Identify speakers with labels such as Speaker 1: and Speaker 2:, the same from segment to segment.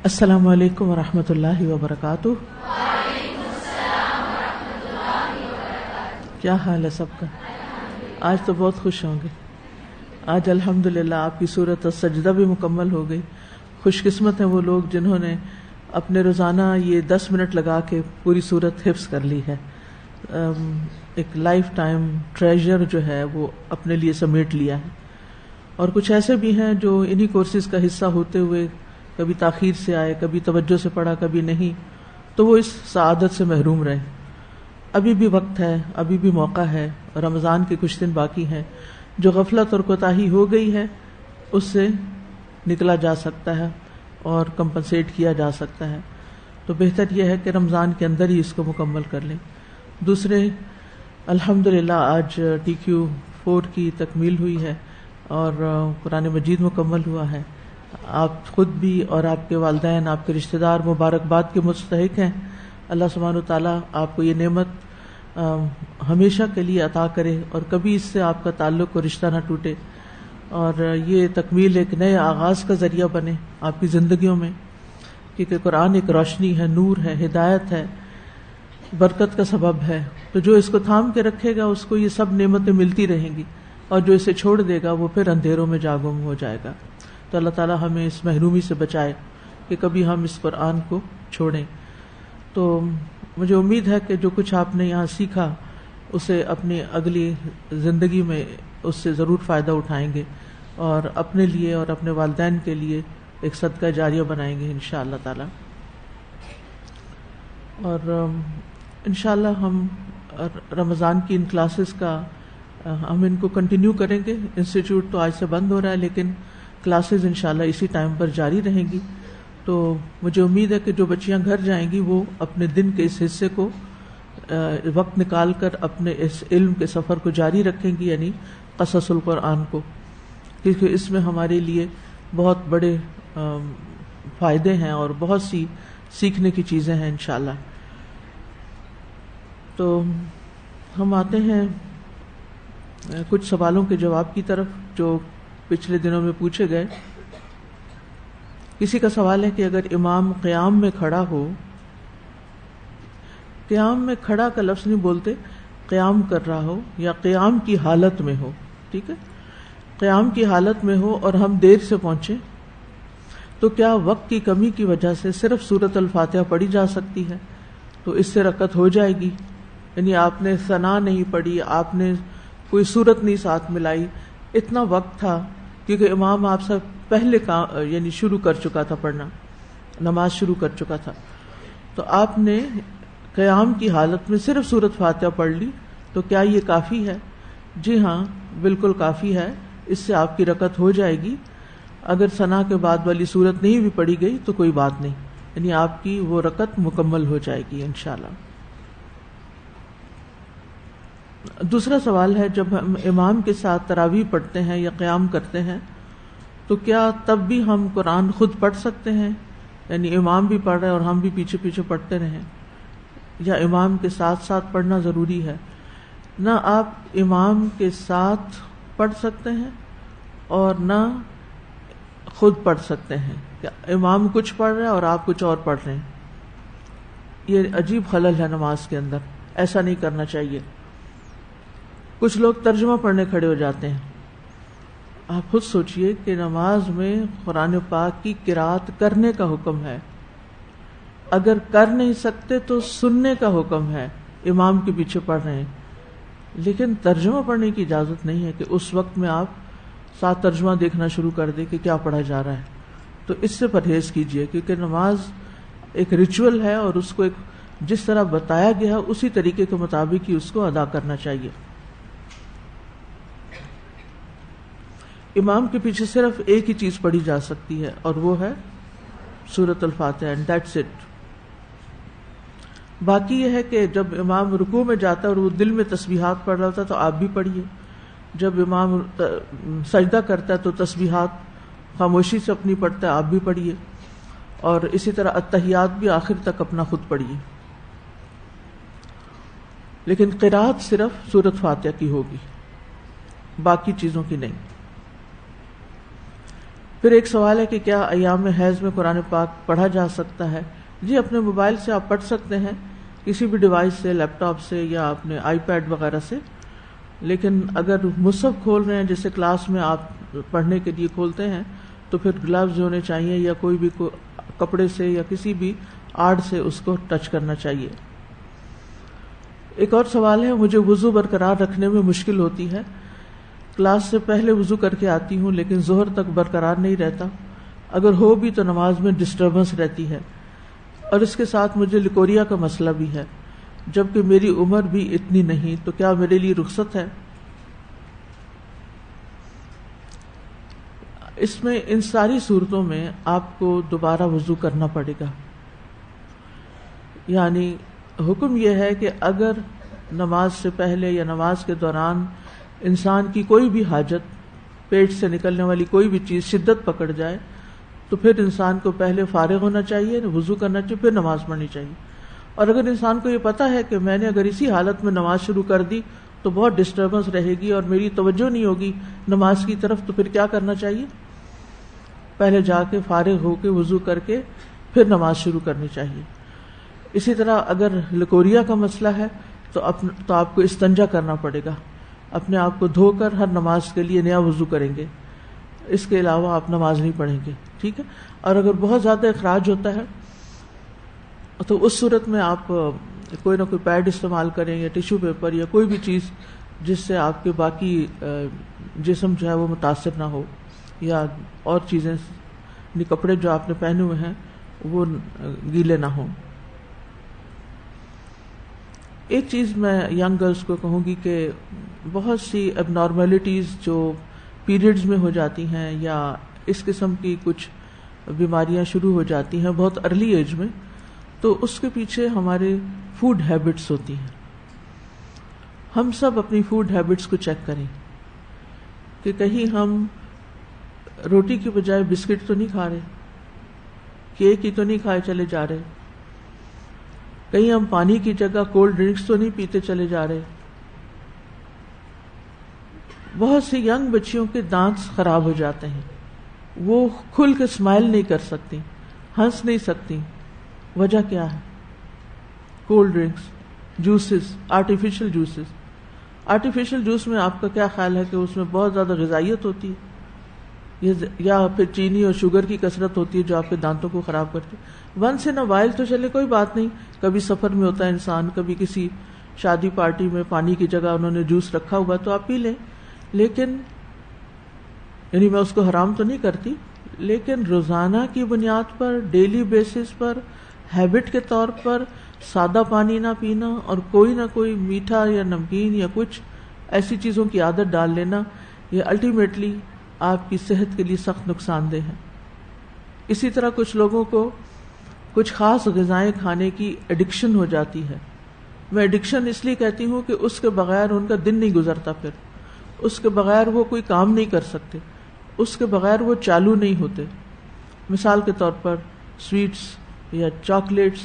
Speaker 1: السلام علیکم ورحمۃ اللہ وبرکاتہ۔ کیا حال ہے سب کا؟ آج تو بہت خوش ہوں گے۔ آج الحمدللہ آپ کی سورۃ السجدہ بھی مکمل ہو گئی۔ خوش قسمت ہیں وہ لوگ جنہوں نے اپنے روزانہ یہ 10 منٹ لگا کے پوری سورت حفظ کر لی ہے۔ ایک لائف ٹائم ٹریجر جو ہے وہ اپنے لیے سمیٹ لیا ہے۔ اور کچھ ایسے بھی ہیں جو انہی کورسز کا حصہ ہوتے ہوئے کبھی تاخیر سے آئے، کبھی توجہ سے پڑھا، کبھی نہیں، تو وہ اس سعادت سے محروم رہے۔ ابھی بھی وقت ہے، ابھی بھی موقع ہے، رمضان کے کچھ دن باقی ہیں۔ جو غفلت اور کوتاہی ہو گئی ہے اس سے نکلا جا سکتا ہے اور کمپنسیٹ کیا جا سکتا ہے، تو بہتر یہ ہے کہ رمضان کے اندر ہی اس کو مکمل کر لیں۔ دوسرے، الحمدللہ آج TQ4 کی تکمیل ہوئی ہے اور قرآن مجید مکمل ہوا ہے۔ آپ خود بھی اور آپ کے والدین، آپ کے رشتہ دار مبارکباد کے مستحق ہیں۔ اللہ سبحانہ و تعالیٰ آپ کو یہ نعمت ہمیشہ کے لیے عطا کرے اور کبھی اس سے آپ کا تعلق اور رشتہ نہ ٹوٹے، اور یہ تکمیل ایک نئے آغاز کا ذریعہ بنے آپ کی زندگیوں میں، کیونکہ قرآن ایک روشنی ہے، نور ہے، ہدایت ہے، برکت کا سبب ہے۔ تو جو اس کو تھام کے رکھے گا اس کو یہ سب نعمتیں ملتی رہیں گی، اور جو اسے چھوڑ دے گا وہ پھر اندھیروں میں جا گم ہو جائے گا۔ تو اللہ تعالیٰ ہمیں اس محرومی سے بچائے کہ کبھی ہم اس قرآن کو چھوڑیں۔ تو مجھے امید ہے کہ جو کچھ آپ نے یہاں سیکھا اسے اپنی اگلی زندگی میں اس سے ضرور فائدہ اٹھائیں گے، اور اپنے لیے اور اپنے والدین کے لیے ایک صدقہ جاریہ بنائیں گے انشاءاللہ تعالیٰ۔ اور انشاءاللہ ہم رمضان کی ان کلاسز کا ہم ان کو کنٹینیو کریں گے۔ انسٹیٹیوٹ تو آج سے بند ہو رہا ہے، لیکن کلاسز انشاءاللہ اسی ٹائم پر جاری رہیں گی۔ تو مجھے امید ہے کہ جو بچیاں گھر جائیں گی وہ اپنے دن کے اس حصے کو وقت نکال کر اپنے اس علم کے سفر کو جاری رکھیں گی، یعنی قصص القرآن کو، کیونکہ اس میں ہمارے لیے بہت بڑے فائدے ہیں اور بہت سی سیکھنے کی چیزیں ہیں انشاءاللہ۔ تو ہم آتے ہیں کچھ سوالوں کے جواب کی طرف جو پچھلے دنوں میں پوچھے گئے۔ کسی کا سوال ہے کہ اگر امام قیام میں کھڑا ہو، قیام میں کھڑا کا لفظ نہیں بولتے، قیام کر رہا ہو یا قیام کی حالت میں ہو، ٹھیک ہے، قیام کی حالت میں ہو اور ہم دیر سے پہنچے، تو کیا وقت کی کمی کی وجہ سے صرف سورۃ الفاتحہ پڑھی جا سکتی ہے؟ تو اس سے رکعت ہو جائے گی؟ یعنی آپ نے ثنا نہیں پڑھی، آپ نے کوئی سورت نہیں ساتھ ملائی، اتنا وقت تھا کیونکہ امام آپ سے پہلے یعنی شروع کر چکا تھا پڑھنا، نماز شروع کر چکا تھا، تو آپ نے قیام کی حالت میں صرف سورۃ فاتحہ پڑھ لی، تو کیا یہ کافی ہے؟ جی ہاں، بالکل کافی ہے، اس سے آپ کی رکعت ہو جائے گی۔ اگر ثنا کے بعد والی سورت نہیں بھی پڑھی گئی تو کوئی بات نہیں، یعنی آپ کی وہ رکعت مکمل ہو جائے گی انشاءاللہ۔ دوسرا سوال ہے، جب ہم امام کے ساتھ تراویح پڑھتے ہیں یا قیام کرتے ہیں تو کیا تب بھی ہم قرآن خود پڑھ سکتے ہیں؟ یعنی امام بھی پڑھ رہے ہیں اور ہم بھی پیچھے پیچھے پڑھتے رہیں، یا امام کے ساتھ ساتھ پڑھنا ضروری ہے؟ نہ آپ امام کے ساتھ پڑھ سکتے ہیں اور نہ خود پڑھ سکتے ہیں، کہ امام کچھ پڑھ رہے ہیں اور آپ کچھ اور پڑھ رہے ہیں۔ یہ عجیب خلل ہے نماز کے اندر، ایسا نہیں کرنا چاہیے۔ کچھ لوگ ترجمہ پڑھنے کھڑے ہو جاتے ہیں۔ آپ خود سوچئے کہ نماز میں قرآن پاک کی قرأت کرنے کا حکم ہے، اگر کر نہیں سکتے تو سننے کا حکم ہے، امام کے پیچھے پڑھ رہے ہیں، لیکن ترجمہ پڑھنے کی اجازت نہیں ہے کہ اس وقت میں آپ ساتھ ترجمہ دیکھنا شروع کر دیں کہ کیا پڑھا جا رہا ہے۔ تو اس سے پرہیز کیجئے، کیونکہ نماز ایک ریچول ہے اور اس کو جس طرح بتایا گیا اسی طریقے کے مطابق ہی اس کو ادا کرنا چاہیے۔ امام کے پیچھے صرف ایک ہی چیز پڑھی جا سکتی ہے اور وہ ہے سورۃ الفاتحہ، اینڈ دیٹس اٹ۔ باقی یہ ہے کہ جب امام رکوع میں جاتا ہے اور وہ دل میں تسبیحات پڑھ رہا ہوتا ہے تو آپ بھی پڑھیے، جب امام سجدہ کرتا ہے تو تسبیحات خاموشی سے اپنی پڑھتا ہے، آپ بھی پڑھیے، اور اسی طرح التحیات بھی آخر تک اپنا خود پڑھیے، لیکن قرأت صرف سورۃ فاتحہ کی ہوگی، باقی چیزوں کی نہیں۔ پھر ایک سوال ہے کہ کیا ایام حیض میں قرآن پاک پڑھا جا سکتا ہے؟ جی، اپنے موبائل سے آپ پڑھ سکتے ہیں، کسی بھی ڈیوائس سے، لیپ ٹاپ سے یا اپنے آئی پیڈ وغیرہ سے. لیکن اگر مصحف کھول رہے ہیں جیسے کلاس میں آپ پڑھنے کے لیے کھولتے ہیں تو پھر گلوز ہونے چاہیے یا کوئی بھی کپڑے سے یا کسی بھی آڑ سے اس کو ٹچ کرنا چاہیے. ایک اور سوال ہے، مجھے وضو برقرار رکھنے میں مشکل ہوتی ہے. کلاس سے پہلے وضو کر کے آتی ہوں لیکن ظہر تک برقرار نہیں رہتا. اگر ہو بھی تو نماز میں ڈسٹربنس رہتی ہے، اور اس کے ساتھ مجھے لیکوریا کا مسئلہ بھی ہے جبکہ میری عمر بھی اتنی نہیں، تو کیا میرے لیے رخصت ہے؟ اس میں ان ساری صورتوں میں آپ کو دوبارہ وضو کرنا پڑے گا. یعنی حکم یہ ہے کہ اگر نماز سے پہلے یا نماز کے دوران انسان کی کوئی بھی حاجت، پیٹ سے نکلنے والی کوئی بھی چیز شدت پکڑ جائے تو پھر انسان کو پہلے فارغ ہونا چاہیے، وضو کرنا چاہیے، پھر نماز پڑھنی چاہیے. اور اگر انسان کو یہ پتا ہے کہ میں نے اگر اسی حالت میں نماز شروع کر دی تو بہت ڈسٹربنس رہے گی اور میری توجہ نہیں ہوگی نماز کی طرف، تو پھر کیا کرنا چاہیے؟ پہلے جا کے فارغ ہو کے وضو کر کے پھر نماز شروع کرنی چاہیے. اسی طرح اگر لیکوریا کا مسئلہ ہے تو آپ کو استنجا کرنا پڑے گا، اپنے آپ کو دھو کر ہر نماز کے لیے نیا وضو کریں گے. اس کے علاوہ آپ نماز نہیں پڑھیں گے، ٹھیک ہے؟ اور اگر بہت زیادہ اخراج ہوتا ہے تو اس صورت میں آپ کوئی نہ کوئی پیڈ استعمال کریں یا ٹیشو پیپر یا کوئی بھی چیز جس سے آپ کے باقی جسم جو ہے وہ متاثر نہ ہو، یا اور چیزیں، کپڑے جو آپ نے پہنے ہوئے ہیں وہ گیلے نہ ہوں. ایک چیز میں ینگ گرلز کو کہوں گی کہ بہت سی اب نارملٹیز جو پیریڈز میں ہو جاتی ہیں یا اس قسم کی کچھ بیماریاں شروع ہو جاتی ہیں بہت ارلی ایج میں، تو اس کے پیچھے ہمارے فوڈ ہیبٹس ہوتی ہیں. ہم سب اپنی فوڈ ہیبٹس کو چیک کریں کہ کہیں ہم روٹی کی بجائے بسکٹ تو نہیں کھا رہے، کیک ہی تو نہیں کھائے چلے جا رہے، کہیں ہم پانی کی جگہ کولڈ ڈرنکس تو نہیں پیتے چلے جا رہے. بہت سی ینگ بچیوں کے دانت خراب ہو جاتے ہیں، وہ کھل کے اسمائل نہیں کر سکتی، ہنس نہیں سکتی. وجہ کیا ہے؟ Cold drinks, juices, artificial juices. Artificial juice میں آپ کا کیا خیال ہے کہ اس میں بہت زیادہ غذائیت ہوتی ہے یا پھر چینی اور شوگر کی کثرت ہوتی ہے جو آپ کے دانتوں کو خراب کرتی ہے؟ ونس ان اے وائل تو چلے کوئی بات نہیں، کبھی سفر میں ہوتا ہے انسان، کبھی کسی شادی پارٹی میں پانی کی جگہ انہوں نے جوس رکھا ہوا تو آپ پی لیں. لیکن یعنی میں اس کو حرام تو نہیں کرتی، لیکن روزانہ کی بنیاد پر، ڈیلی بیسس پر، ہیبٹ کے طور پر سادہ پانی نہ پینا اور کوئی نہ کوئی میٹھا یا نمکین یا کچھ ایسی چیزوں کی عادت ڈال لینا، یہ الٹیمیٹلی آپ کی صحت کے لیے سخت نقصان دہ ہے. اسی طرح کچھ لوگوں کو کچھ خاص غذائیں کھانے کی ایڈکشن ہو جاتی ہے. میں ایڈکشن اس لیے کہتی ہوں کہ اس کے بغیر ان کا دن نہیں گزرتا، پھر اس کے بغیر وہ کوئی کام نہیں کر سکتے، اس کے بغیر وہ چالو نہیں ہوتے. مثال کے طور پر سویٹس یا چاکلیٹس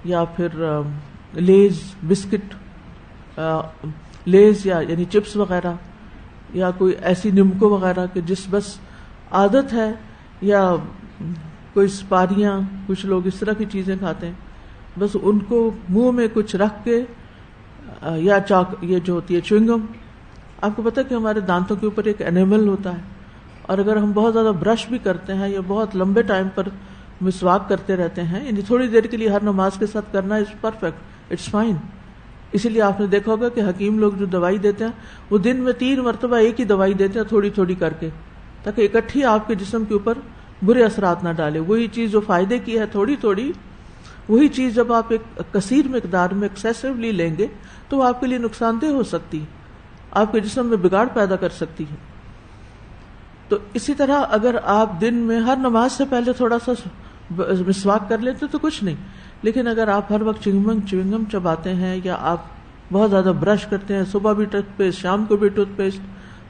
Speaker 1: یا پھر لیز، بسکٹ، لیز یعنی چپس وغیرہ، یا کوئی ایسی نمکو وغیرہ کہ جس بس عادت ہے، یا کوئی سپاریاں، کچھ لوگ اس طرح کی چیزیں کھاتے ہیں، بس ان کو منہ میں کچھ رکھ کے، یا یہ جو ہوتی ہے چوئنگم. آپ کو پتہ ہے کہ ہمارے دانتوں کے اوپر ایک انیمل ہوتا ہے، اور اگر ہم بہت زیادہ برش بھی کرتے ہیں یا بہت لمبے ٹائم پر مسواک کرتے رہتے ہیں، یعنی تھوڑی دیر کے لیے ہر نماز کے ساتھ کرنا از پرفیکٹ، اٹس فائن. اسی لیے آپ نے دیکھا ہوگا کہ حکیم لوگ جو دوائی دیتے ہیں وہ دن میں 3 مرتبہ ایک ہی دوائی دیتے ہیں، تھوڑی تھوڑی کر کے، تاکہ اکٹھی آپ کے جسم کے اوپر برے اثرات نہ ڈالے. وہی چیز جو فائدے کی ہے تھوڑی تھوڑی، وہی چیز جب آپ ایک کثیر مقدار میں ایکسیسولی لیں گے تو وہ آپ کے لیے نقصان دہ ہو سکتی ہے، آپ کے جسم میں بگاڑ پیدا کر سکتی ہے. تو اسی طرح اگر آپ دن میں ہر نماز سے پہلے تھوڑا سا مسواک کر لیتے تو کچھ نہیں، لیکن اگر آپ ہر وقت چوئنگم چباتے ہیں یا آپ بہت زیادہ برش کرتے ہیں، صبح بھی ٹوتھ پیسٹ، شام کو بھی ٹوتھ پیسٹ،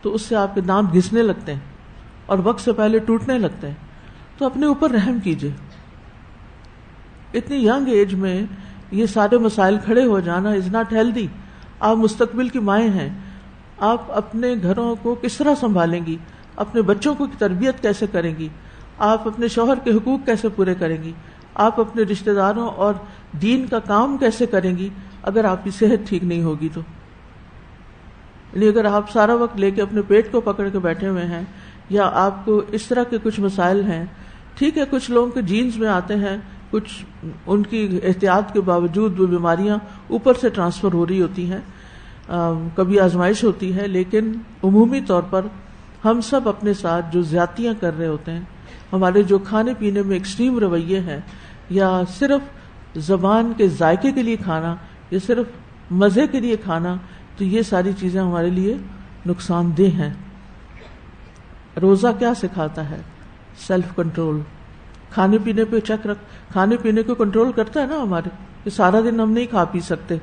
Speaker 1: تو اس سے آپ کے دانت گھسنے لگتے ہیں اور وقت سے پہلے ٹوٹنے لگتے ہیں. تو اپنے اوپر رحم کیجیے. اتنی ینگ ایج میں یہ سارے مسائل کھڑے ہو جانا از ناٹ ہیلدی. آپ مستقبل کی مائیں ہیں، آپ اپنے گھروں کو کس طرح سنبھالیں گی، اپنے بچوں کو تربیت کیسے کریں گی؟ آپ اپنے شوہر کے حقوق کیسے پورے کریں گی؟ آپ اپنے رشتہ داروں اور دین کا کام کیسے کریں گی اگر آپ کی صحت ٹھیک نہیں ہوگی تو؟ یعنی اگر آپ سارا وقت لے کے اپنے پیٹ کو پکڑ کے بیٹھے ہوئے ہیں، یا آپ کو اس طرح کے کچھ مسائل ہیں، ٹھیک ہے کچھ لوگوں کے جینز میں آتے ہیں، کچھ ان کی احتیاط کے باوجود وہ بیماریاں اوپر سے ٹرانسفر ہو رہی ہوتی ہیں، کبھی آزمائش ہوتی ہے، لیکن عمومی طور پر ہم سب اپنے ساتھ جو زیادتیاں کر رہے ہوتے ہیں، ہمارے جو کھانے پینے میں ایکسٹریم رویے ہیں، یا صرف زبان کے ذائقے کے لیے کھانا، یا صرف مزے کے لیے کھانا، تو یہ ساری چیزیں ہمارے لیے نقصان دہ ہیں۔ روزہ کیا سکھاتا ہے؟ Self control. کھانے پینے پہ چیک رکھ، کھانے پینے کو کنٹرول کرتا ہے نا ہمارے، کہ سارا دن ہم نہیں کھا پی سکتے،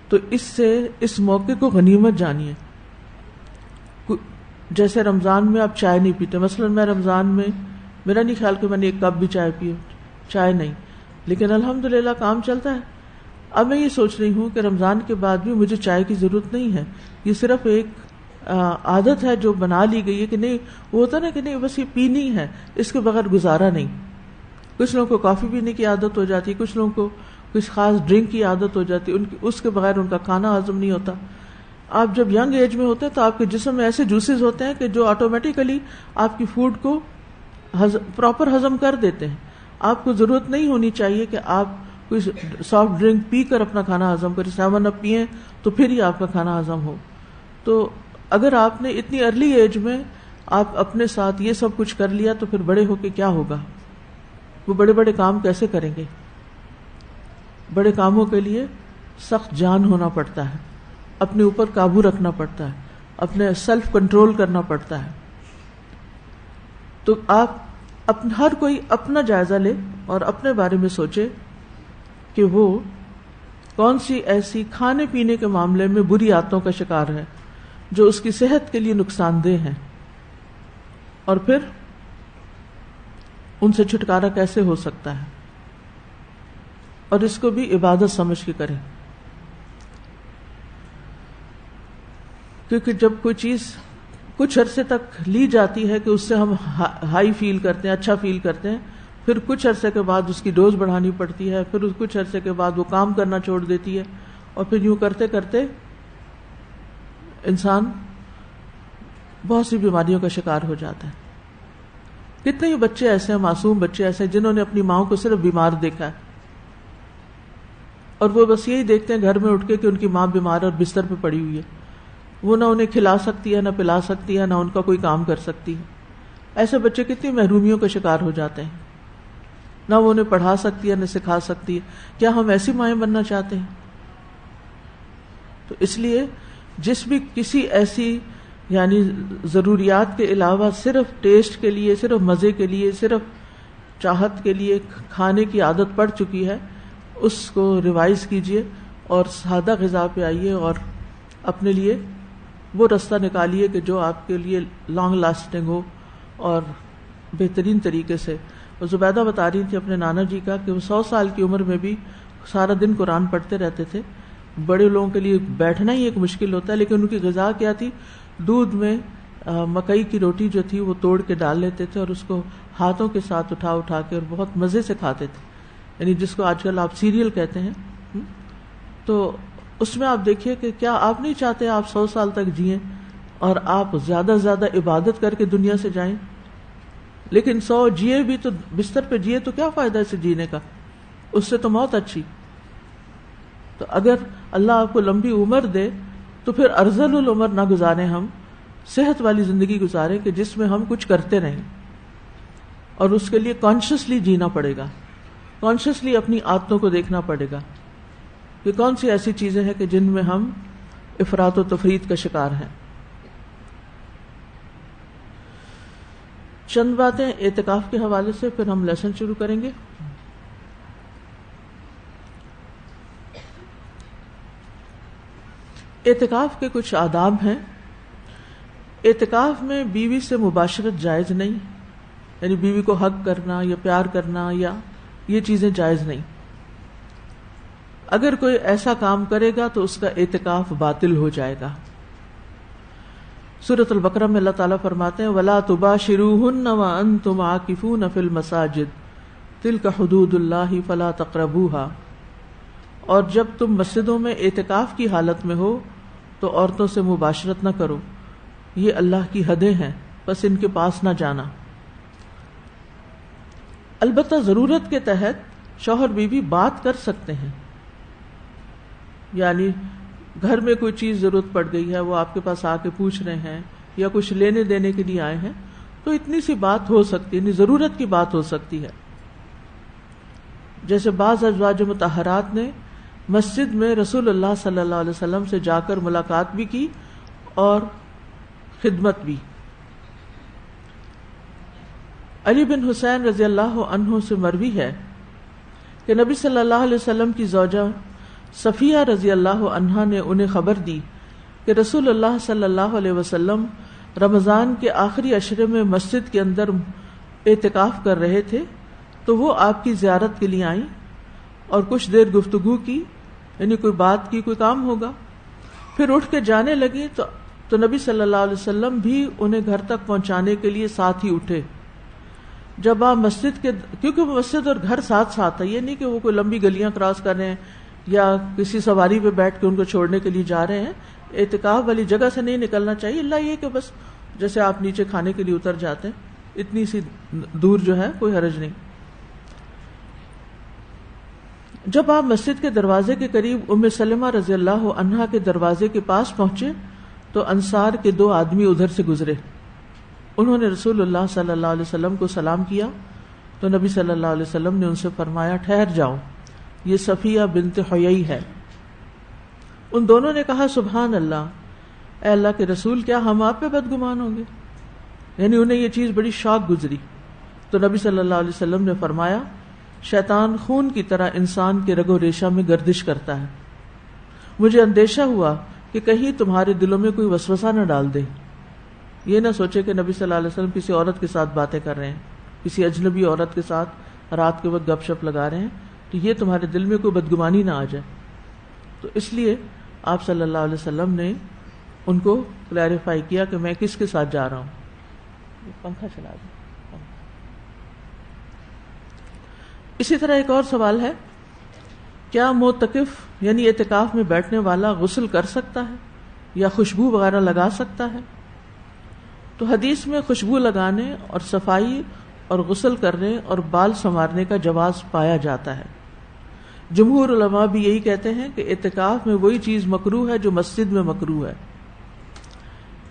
Speaker 1: تو اس سے اس موقع کو غنیمت جانیے۔ جیسے رمضان میں آپ چائے نہیں پیتے، مثلا میں رمضان میں میرا نہیں خیال کہ میں نے ایک کپ بھی چائے پی، چائے نہیں، لیکن الحمدللہ کام چلتا ہے۔ اب میں یہ سوچ رہی ہوں کہ رمضان کے بعد بھی مجھے چائے کی ضرورت نہیں ہے، یہ صرف ایک عادت ہے جو بنا لی گئی ہے، کہ نہیں وہ ہوتا نا کہ نہیں بس یہ پینی ہے، اس کے بغیر گزارا نہیں۔ کچھ لوگوں کو کافی پینے کی عادت ہو جاتی ہے، کچھ لوگوں کو کچھ خاص ڈرنک کی عادت ہو جاتی ہے، اس کے بغیر ان کا کھانا ہضم نہیں ہوتا۔ آپ جب ینگ ایج میں ہوتے ہیں تو آپ کے جسم میں ایسے جوسز ہوتے ہیں کہ جو آٹومیٹیکلی آپ کی فوڈ کو پراپر ہضم کر دیتے ہیں۔ آپ کو ضرورت نہیں ہونی چاہیے کہ آپ کوئی سافٹ ڈرنک پی کر اپنا کھانا ہضم کریں، 7 اپ پیئیں تو پھر ہی آپ کا کھانا ہضم ہو۔ تو اگر آپ نے اتنی ارلی ایج میں آپ اپنے ساتھ یہ سب کچھ کر لیا تو پھر بڑے ہو کے کیا ہوگا؟ وہ بڑے بڑے کام کیسے کریں گے؟ بڑے کاموں کے لیے سخت جان ہونا پڑتا ہے، اپنے اوپر قابو رکھنا پڑتا ہے، اپنے سیلف کنٹرول کرنا پڑتا ہے۔ تو آپ ہر کوئی اپنا جائزہ لے اور اپنے بارے میں سوچے کہ وہ کون سی ایسی کھانے پینے کے معاملے میں بری عادتوں کا شکار ہے جو اس کی صحت کے لیے نقصان دہ ہیں، اور پھر ان سے چھٹکارا کیسے ہو سکتا ہے، اور اس کو بھی عبادت سمجھ کے کریں۔ کیونکہ جب کوئی چیز کچھ عرصے تک لی جاتی ہے کہ اس سے ہم ہائی فیل کرتے ہیں، اچھا فیل کرتے ہیں، پھر کچھ عرصے کے بعد اس کی ڈوز بڑھانی پڑتی ہے، پھر کچھ عرصے کے بعد وہ کام کرنا چھوڑ دیتی ہے، اور پھر یوں کرتے کرتے انسان بہت سی بیماریوں کا شکار ہو جاتا ہے۔ کتنے ہی بچے ایسے ہیں، معصوم بچے ایسے ہیں جنہوں نے اپنی ماں کو صرف بیمار دیکھا ہے، اور وہ بس یہی دیکھتے ہیں گھر میں اٹھ کے کہ ان کی ماں بیمار اور بستر پہ پڑی ہوئی ہے، وہ نہ انہیں کھلا سکتی ہے، نہ پلا سکتی ہے، نہ ان کا کوئی کام کر سکتی ہے۔ ایسے بچے کتنی محرومیوں کا شکار ہو جاتے ہیں، نہ وہ انہیں پڑھا سکتی ہے، نہ سکھا سکتی ہے۔ کیا ہم ایسی مائیں بننا چاہتے ہیں؟ تو اس لیے جس بھی کسی ایسی یعنی ضروریات کے علاوہ صرف ٹیسٹ کے لیے، صرف مزے کے لیے، صرف چاہت کے لیے کھانے کی عادت پڑ چکی ہے، اس کو ریوائز کیجئے اور سادہ غذا پہ آئیے، اور اپنے لیے وہ رستہ نکالیے کہ جو آپ کے لیے لانگ لاسٹنگ ہو اور بہترین طریقے سے۔ اور زبیدہ بتا رہی تھی اپنے نانا جی کا کہ وہ 100 سال کی عمر میں بھی سارا دن قرآن پڑھتے رہتے تھے۔ بڑے لوگوں کے لیے بیٹھنا ہی ایک مشکل ہوتا ہے، لیکن ان کی غذا کیا تھی؟ دودھ میں مکئی کی روٹی جو تھی وہ توڑ کے ڈال لیتے تھے، اور اس کو ہاتھوں کے ساتھ اٹھا اٹھا کے اور بہت مزے سے کھاتے تھے، یعنی جس کو آج کل آپ سیریل کہتے ہیں۔ تو اس میں آپ دیکھیے کہ کیا آپ نہیں چاہتے آپ 100 سال تک جئیں اور آپ زیادہ سے زیادہ عبادت کر کے دنیا سے جائیں؟ لیکن 100 جیے بھی تو بستر پہ جیے تو کیا فائدہ اسے جینے کا؟ اس سے تو موت اچھی۔ تو اگر اللہ آپ کو لمبی عمر دے تو پھر ارذل العمر نہ گزاریں، ہم صحت والی زندگی گزاریں کہ جس میں ہم کچھ کرتے رہیں، اور اس کے لیے کانشیسلی جینا پڑے گا، کانشیسلی اپنی عادتوں کو دیکھنا پڑے گا کہ کون سی ایسی چیزیں ہیں کہ جن میں ہم افراط و تفریط کا شکار ہیں۔ چند باتیں اعتکاف کے حوالے سے، پھر ہم لیسن شروع کریں گے۔ اعتکاف کے کچھ آداب ہیں۔ اعتکاف میں بیوی سے مباشرت جائز نہیں، یعنی بیوی کو حگ کرنا یا پیار کرنا یا یہ چیزیں جائز نہیں۔ اگر کوئی ایسا کام کرے گا تو اس کا اعتکاف باطل ہو جائے گا۔ سورۃ البقرہ میں اللہ تعالیٰ فرماتے ہیں وَلَا تُبَاشِرُوهُنَّ وَأَنْتُمْ عَاكِفُونَ فِي الْمَسَاجِدِ تِلْكَ حُدُودُ اللَّهِ فَلَا تَقْرَبُوهَا، اور جب تم مسجدوں میں اعتکاف کی حالت میں ہو تو عورتوں سے مباشرت نہ کرو، یہ اللہ کی حدیں ہیں، بس ان کے پاس نہ جانا۔ البتہ ضرورت کے تحت شوہر بیوی بات کر سکتے ہیں، یعنی گھر میں کوئی چیز ضرورت پڑ گئی ہے، وہ آپ کے پاس آ کے پوچھ رہے ہیں یا کچھ لینے دینے کے لیے آئے ہیں، تو اتنی سی بات ہو سکتی ہے، یعنی ضرورت کی بات ہو سکتی ہے۔ جیسے بعض ازواج مطہرات نے مسجد میں رسول اللہ صلی اللہ علیہ وسلم سے جا کر ملاقات بھی کی اور خدمت بھی۔ علی بن حسین رضی اللہ عنہ سے مروی ہے کہ نبی صلی اللہ علیہ وسلم کی زوجہ صفیہ رضی اللہ عنہا نے انہیں خبر دی کہ رسول اللہ صلی اللہ علیہ وسلم رمضان کے آخری عشرے میں مسجد کے اندر اعتکاف کر رہے تھے، تو وہ آپ کی زیارت کے لیے آئیں اور کچھ دیر گفتگو کی، یعنی کوئی بات کی، کوئی کام ہوگا، پھر اٹھ کے جانے لگی تو نبی صلی اللہ علیہ وسلم بھی انہیں گھر تک پہنچانے کے لیے ساتھ ہی اٹھے۔ جب آپ مسجد کے، کیونکہ وہ مسجد اور گھر ساتھ ساتھ ہے، یہ نہیں کہ وہ کوئی لمبی گلیاں کراس کر رہے ہیں یا کسی سواری پہ بیٹھ کے ان کو چھوڑنے کے لیے جا رہے ہیں، اعتکاف والی جگہ سے نہیں نکلنا چاہیے، اللہ یہ کہ بس جیسے آپ نیچے کھانے کے لیے اتر جاتے ہیں اتنی سی دور جو ہے کوئی حرج نہیں۔ جب آپ مسجد کے دروازے کے قریب ام سلمہ رضی اللہ عنہا کے دروازے کے پاس پہنچے تو انصار کے 2 آدمی ادھر سے گزرے، انہوں نے رسول اللہ صلی اللہ علیہ وسلم کو سلام کیا تو نبی صلی اللہ علیہ وسلم نے ان سے فرمایا ٹھہر جاؤ، یہ صفیہ بنت حیی ہے۔ ان دونوں نے کہا سبحان اللہ، اے اللہ کے رسول، کیا ہم آپ پہ بدگمان ہوں گے؟ یعنی انہیں یہ چیز بڑی شاک گزری۔ تو نبی صلی اللہ علیہ وسلم نے فرمایا شیطان خون کی طرح انسان کے رگ و ریشہ میں گردش کرتا ہے، مجھے اندیشہ ہوا کہ کہیں تمہارے دلوں میں کوئی وسوسہ نہ ڈال دے، یہ نہ سوچے کہ نبی صلی اللہ علیہ وسلم کسی عورت کے ساتھ باتیں کر رہے ہیں، کسی اجنبی عورت کے ساتھ رات کے وقت گپ شپ لگا رہے ہیں، تو یہ تمہارے دل میں کوئی بدگمانی نہ آ جائے۔ تو اس لیے آپ صلی اللہ علیہ وسلم نے ان کو کلیریفائی کیا کہ میں کس کے ساتھ جا رہا ہوں۔ پنکھا چلا دیں۔ اسی طرح ایک اور سوال ہے، کیا معتکف یعنی اعتکاف میں بیٹھنے والا غسل کر سکتا ہے یا خوشبو وغیرہ لگا سکتا ہے؟ تو حدیث میں خوشبو لگانے اور صفائی اور غسل کرنے اور بال سنوارنے کا جواز پایا جاتا ہے۔ جمہور علماء بھی یہی کہتے ہیں کہ اعتکاف میں وہی چیز مکروہ ہے جو مسجد میں مکروہ ہے،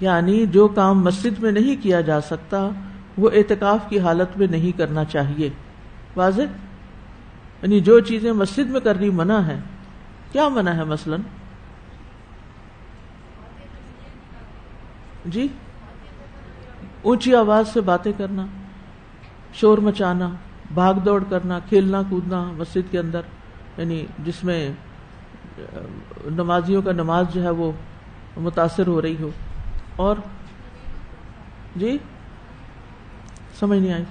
Speaker 1: یعنی جو کام مسجد میں نہیں کیا جا سکتا وہ اعتکاف کی حالت میں نہیں کرنا چاہیے۔ واضح؟ یعنی جو چیزیں مسجد میں کرنی منع ہے، کیا منع ہے مثلا؟ جی، اونچی آواز سے باتیں کرنا، شور مچانا، بھاگ دوڑ کرنا، کھیلنا کودنا مسجد کے اندر، یعنی جس میں نمازیوں کا نماز جو ہے وہ متاثر ہو رہی ہو، اور جی سمجھ نہیں آئی،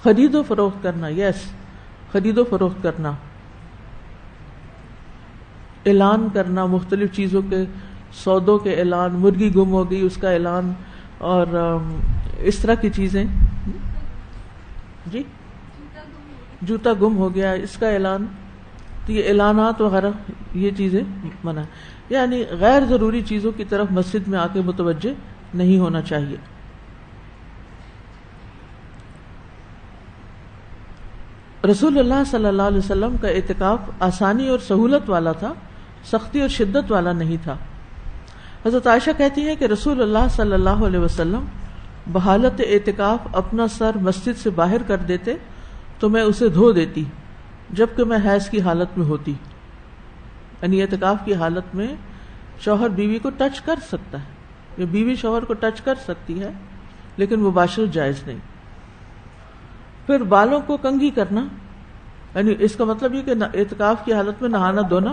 Speaker 1: خرید و فروخت کرنا، یس، خرید و فروخت کرنا، اعلان کرنا، مختلف چیزوں کے سودوں کے اعلان، مرغی گم ہو گئی اس کا اعلان، اور اس طرح کی چیزیں، جی جوتا گم ہو گیا اس کا اعلان، تو یہ اعلانات وغیرہ یہ چیزیں منع ہے، یعنی غیر ضروری چیزوں کی طرف مسجد میں آ کے متوجہ نہیں ہونا چاہیے۔ رسول اللہ صلی اللہ علیہ وسلم کا اعتکاف آسانی اور سہولت والا تھا، سختی اور شدت والا نہیں تھا۔ حضرت عائشہ کہتی ہیں کہ رسول اللہ صلی اللہ علیہ وسلم بحالت اعتکاف اپنا سر مسجد سے باہر کر دیتے تو میں اسے دھو دیتی جبکہ میں حیض کی حالت میں ہوتی، یعنی اعتکاف کی حالت میں شوہر بیوی کو ٹچ کر سکتا ہے، یا بیوی شوہر کو ٹچ کر سکتی ہے، لیکن مباشرت جائز نہیں۔ پھر بالوں کو کنگھی کرنا، یعنی اس کا مطلب یہ کہ اعتکاف کی حالت میں نہانا دھونا،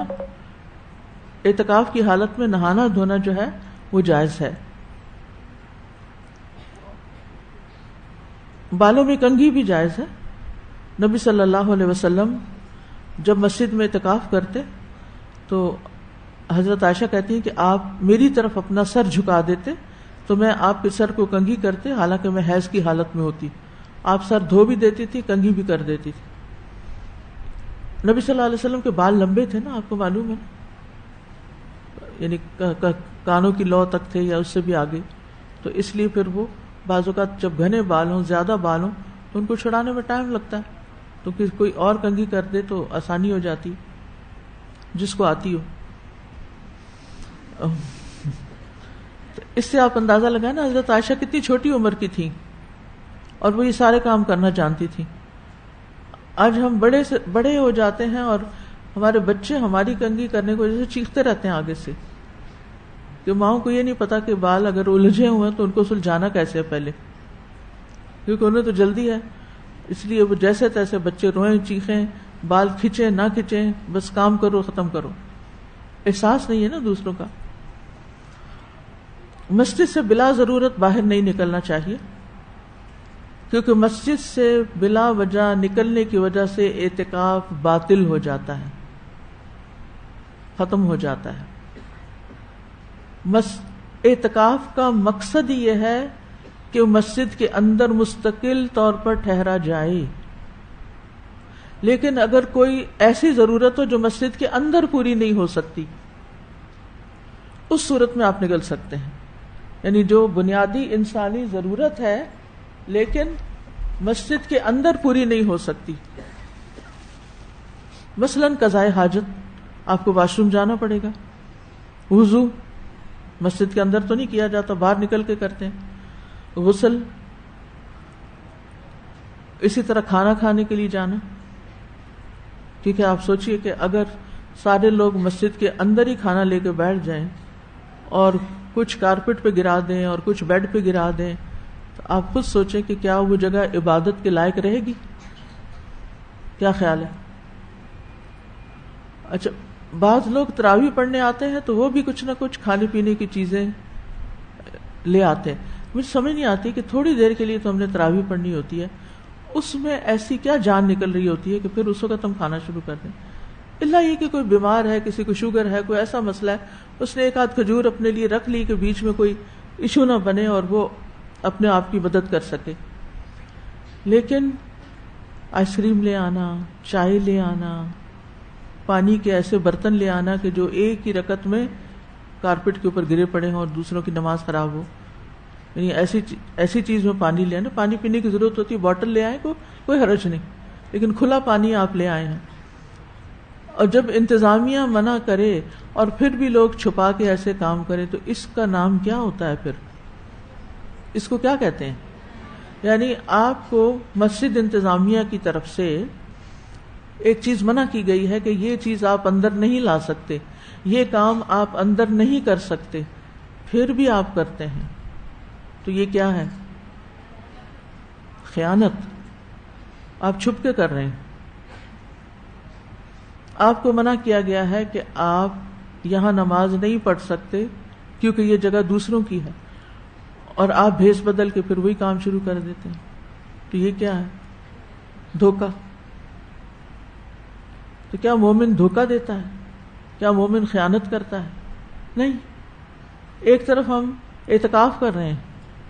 Speaker 1: اعتکاف کی حالت میں نہانا دھونا جو ہے وہ جائز ہے۔ بالوں میں کنگھی بھی جائز ہے۔ نبی صلی اللہ علیہ وسلم جب مسجد میں اعتکاف کرتے تو حضرت عائشہ کہتی ہیں کہ آپ میری طرف اپنا سر جھکا دیتے تو میں آپ کے سر کو کنگھی کرتے، حالانکہ میں حیض کی حالت میں ہوتی. آپ سر دھو بھی دیتی تھی، کنگھی بھی کر دیتی تھی. نبی صلی اللہ علیہ وسلم کے بال لمبے تھے نا، آپ کو معلوم ہے، یعنی کانوں کی لو تک تھے یا اس سے بھی آگے. تو اس لیے پھر وہ بعض اوقات جب گھنے بال ہوں، زیادہ بال ہوں، تو ان کو چھڑانے میں ٹائم لگتا ہے. تو کوئی اور کنگھی کر دے تو آسانی ہو جاتی، جس کو آتی ہو. تو اس سے آپ اندازہ لگائیں نا حضرت عائشہ کتنی چھوٹی عمر کی تھی اور وہ یہ سارے کام کرنا جانتی تھی. آج ہم بڑے ہو جاتے ہیں اور ہمارے بچے ہماری کنگھی کرنے کی وجہ سے چیختے رہتے ہیں آگے سے، کہ ماؤں کو یہ نہیں پتا کہ بال اگر الجھے ہوئے ہیں تو ان کو سلجھانا کیسے ہے پہلے، کیونکہ انہیں تو جلدی ہے. اس لیے وہ جیسے تیسے بچے روئیں، چیخیں، بال کھچیں نہ کھچیں، بس کام کرو ختم کرو. احساس نہیں ہے نا دوسروں کا. مسجد سے بلا ضرورت باہر نہیں نکلنا چاہیے، کیونکہ مسجد سے بلا وجہ نکلنے کی وجہ سے اعتکاف باطل ہو جاتا ہے، ختم ہو جاتا ہے. اعتکاف کا مقصد یہ ہے کہ مسجد کے اندر مستقل طور پر ٹھہرا جائے. لیکن اگر کوئی ایسی ضرورت ہو جو مسجد کے اندر پوری نہیں ہو سکتی، اس صورت میں آپ نکل سکتے ہیں. یعنی جو بنیادی انسانی ضرورت ہے لیکن مسجد کے اندر پوری نہیں ہو سکتی، مثلا قضاء حاجت، آپ کو واش روم جانا پڑے گا. وضو مسجد کے اندر تو نہیں کیا جاتا، باہر نکل کے کرتے ہیں. غسل، اسی طرح کھانا کھانے کے لیے جانا. کیونکہ آپ سوچئے کہ اگر سارے لوگ مسجد کے اندر ہی کھانا لے کے بیٹھ جائیں اور کچھ کارپٹ پہ گرا دیں اور کچھ بیڈ پہ گرا دیں، تو آپ خود سوچیں کہ کیا وہ جگہ عبادت کے لائق رہے گی؟ کیا خیال ہے؟ اچھا، بعض لوگ تراویح پڑھنے آتے ہیں تو وہ بھی کچھ نہ کچھ کھانے پینے کی چیزیں لے آتے ہیں. مجھے سمجھ نہیں آتی کہ تھوڑی دیر کے لیے تو ہم نے تراویح پڑھنی ہوتی ہے، اس میں ایسی کیا جان نکل رہی ہوتی ہے کہ پھر اس وقت ہم کھانا شروع کر دیں. اللہ یہ کہ کوئی بیمار ہے، کسی کو شوگر ہے، کوئی ایسا مسئلہ ہے، اس نے ایک آدھ کھجور اپنے لیے رکھ لی کہ بیچ میں کوئی ایشو نہ بنے اور وہ اپنے آپ کی مدد کر سکے. لیکن آئس کریم لے آنا، چائے لے آنا، پانی کے ایسے برتن لے آنا کہ جو ایک ہی رکعت میں کارپٹ کے اوپر گرے پڑے ہوں اور دوسروں کی نماز خراب ہو، یعنی ایسی چیز میں پانی لے آنا. پانی پینے کی ضرورت ہوتی ہے، بوٹل لے آئیں، کوئی حرج نہیں، لیکن کھلا پانی آپ لے آئے ہیں. اور جب انتظامیہ منع کرے اور پھر بھی لوگ چھپا کے ایسے کام کریں تو اس کا نام کیا ہوتا ہے؟ پھر اس کو کیا کہتے ہیں؟ یعنی آپ کو مسجد انتظامیہ کی طرف سے ایک چیز منع کی گئی ہے کہ یہ چیز آپ اندر نہیں لا سکتے، یہ کام آپ اندر نہیں کر سکتے، پھر بھی آپ کرتے ہیں. تو یہ کیا ہے؟ خیانت. آپ چھپ کے کر رہے ہیں. آپ کو منع کیا گیا ہے کہ آپ یہاں نماز نہیں پڑھ سکتے کیونکہ یہ جگہ دوسروں کی ہے، اور آپ بھیس بدل کے پھر وہی کام شروع کر دیتے ہیں. تو یہ کیا ہے؟ دھوکہ. تو کیا مومن دھوکہ دیتا ہے؟ کیا مومن خیانت کرتا ہے؟ نہیں. ایک طرف ہم اعتکاف کر رہے ہیں،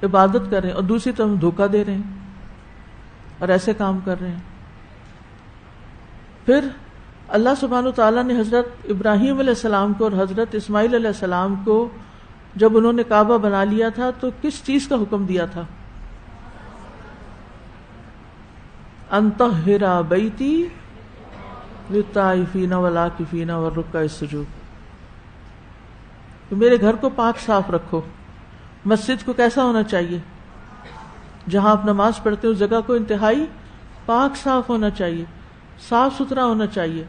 Speaker 1: عبادت کر رہے ہیں، اور دوسری طرف ہم دھوکہ دے رہے ہیں اور ایسے کام کر رہے ہیں. پھر اللہ سبحانہ وتعالیٰ نے حضرت ابراہیم علیہ السلام کو اور حضرت اسماعیل علیہ السلام کو جب انہوں نے کعبہ بنا لیا تھا تو کس چیز کا حکم دیا تھا؟ ان طہر بیتی للطائفین والعاکفین والرکع السجود، کہ میرے گھر کو پاک صاف رکھو. مسجد کو کیسا ہونا چاہیے؟ جہاں آپ نماز پڑھتے ہو اس جگہ کو انتہائی پاک صاف ہونا چاہیے، صاف ستھرا ہونا چاہیے.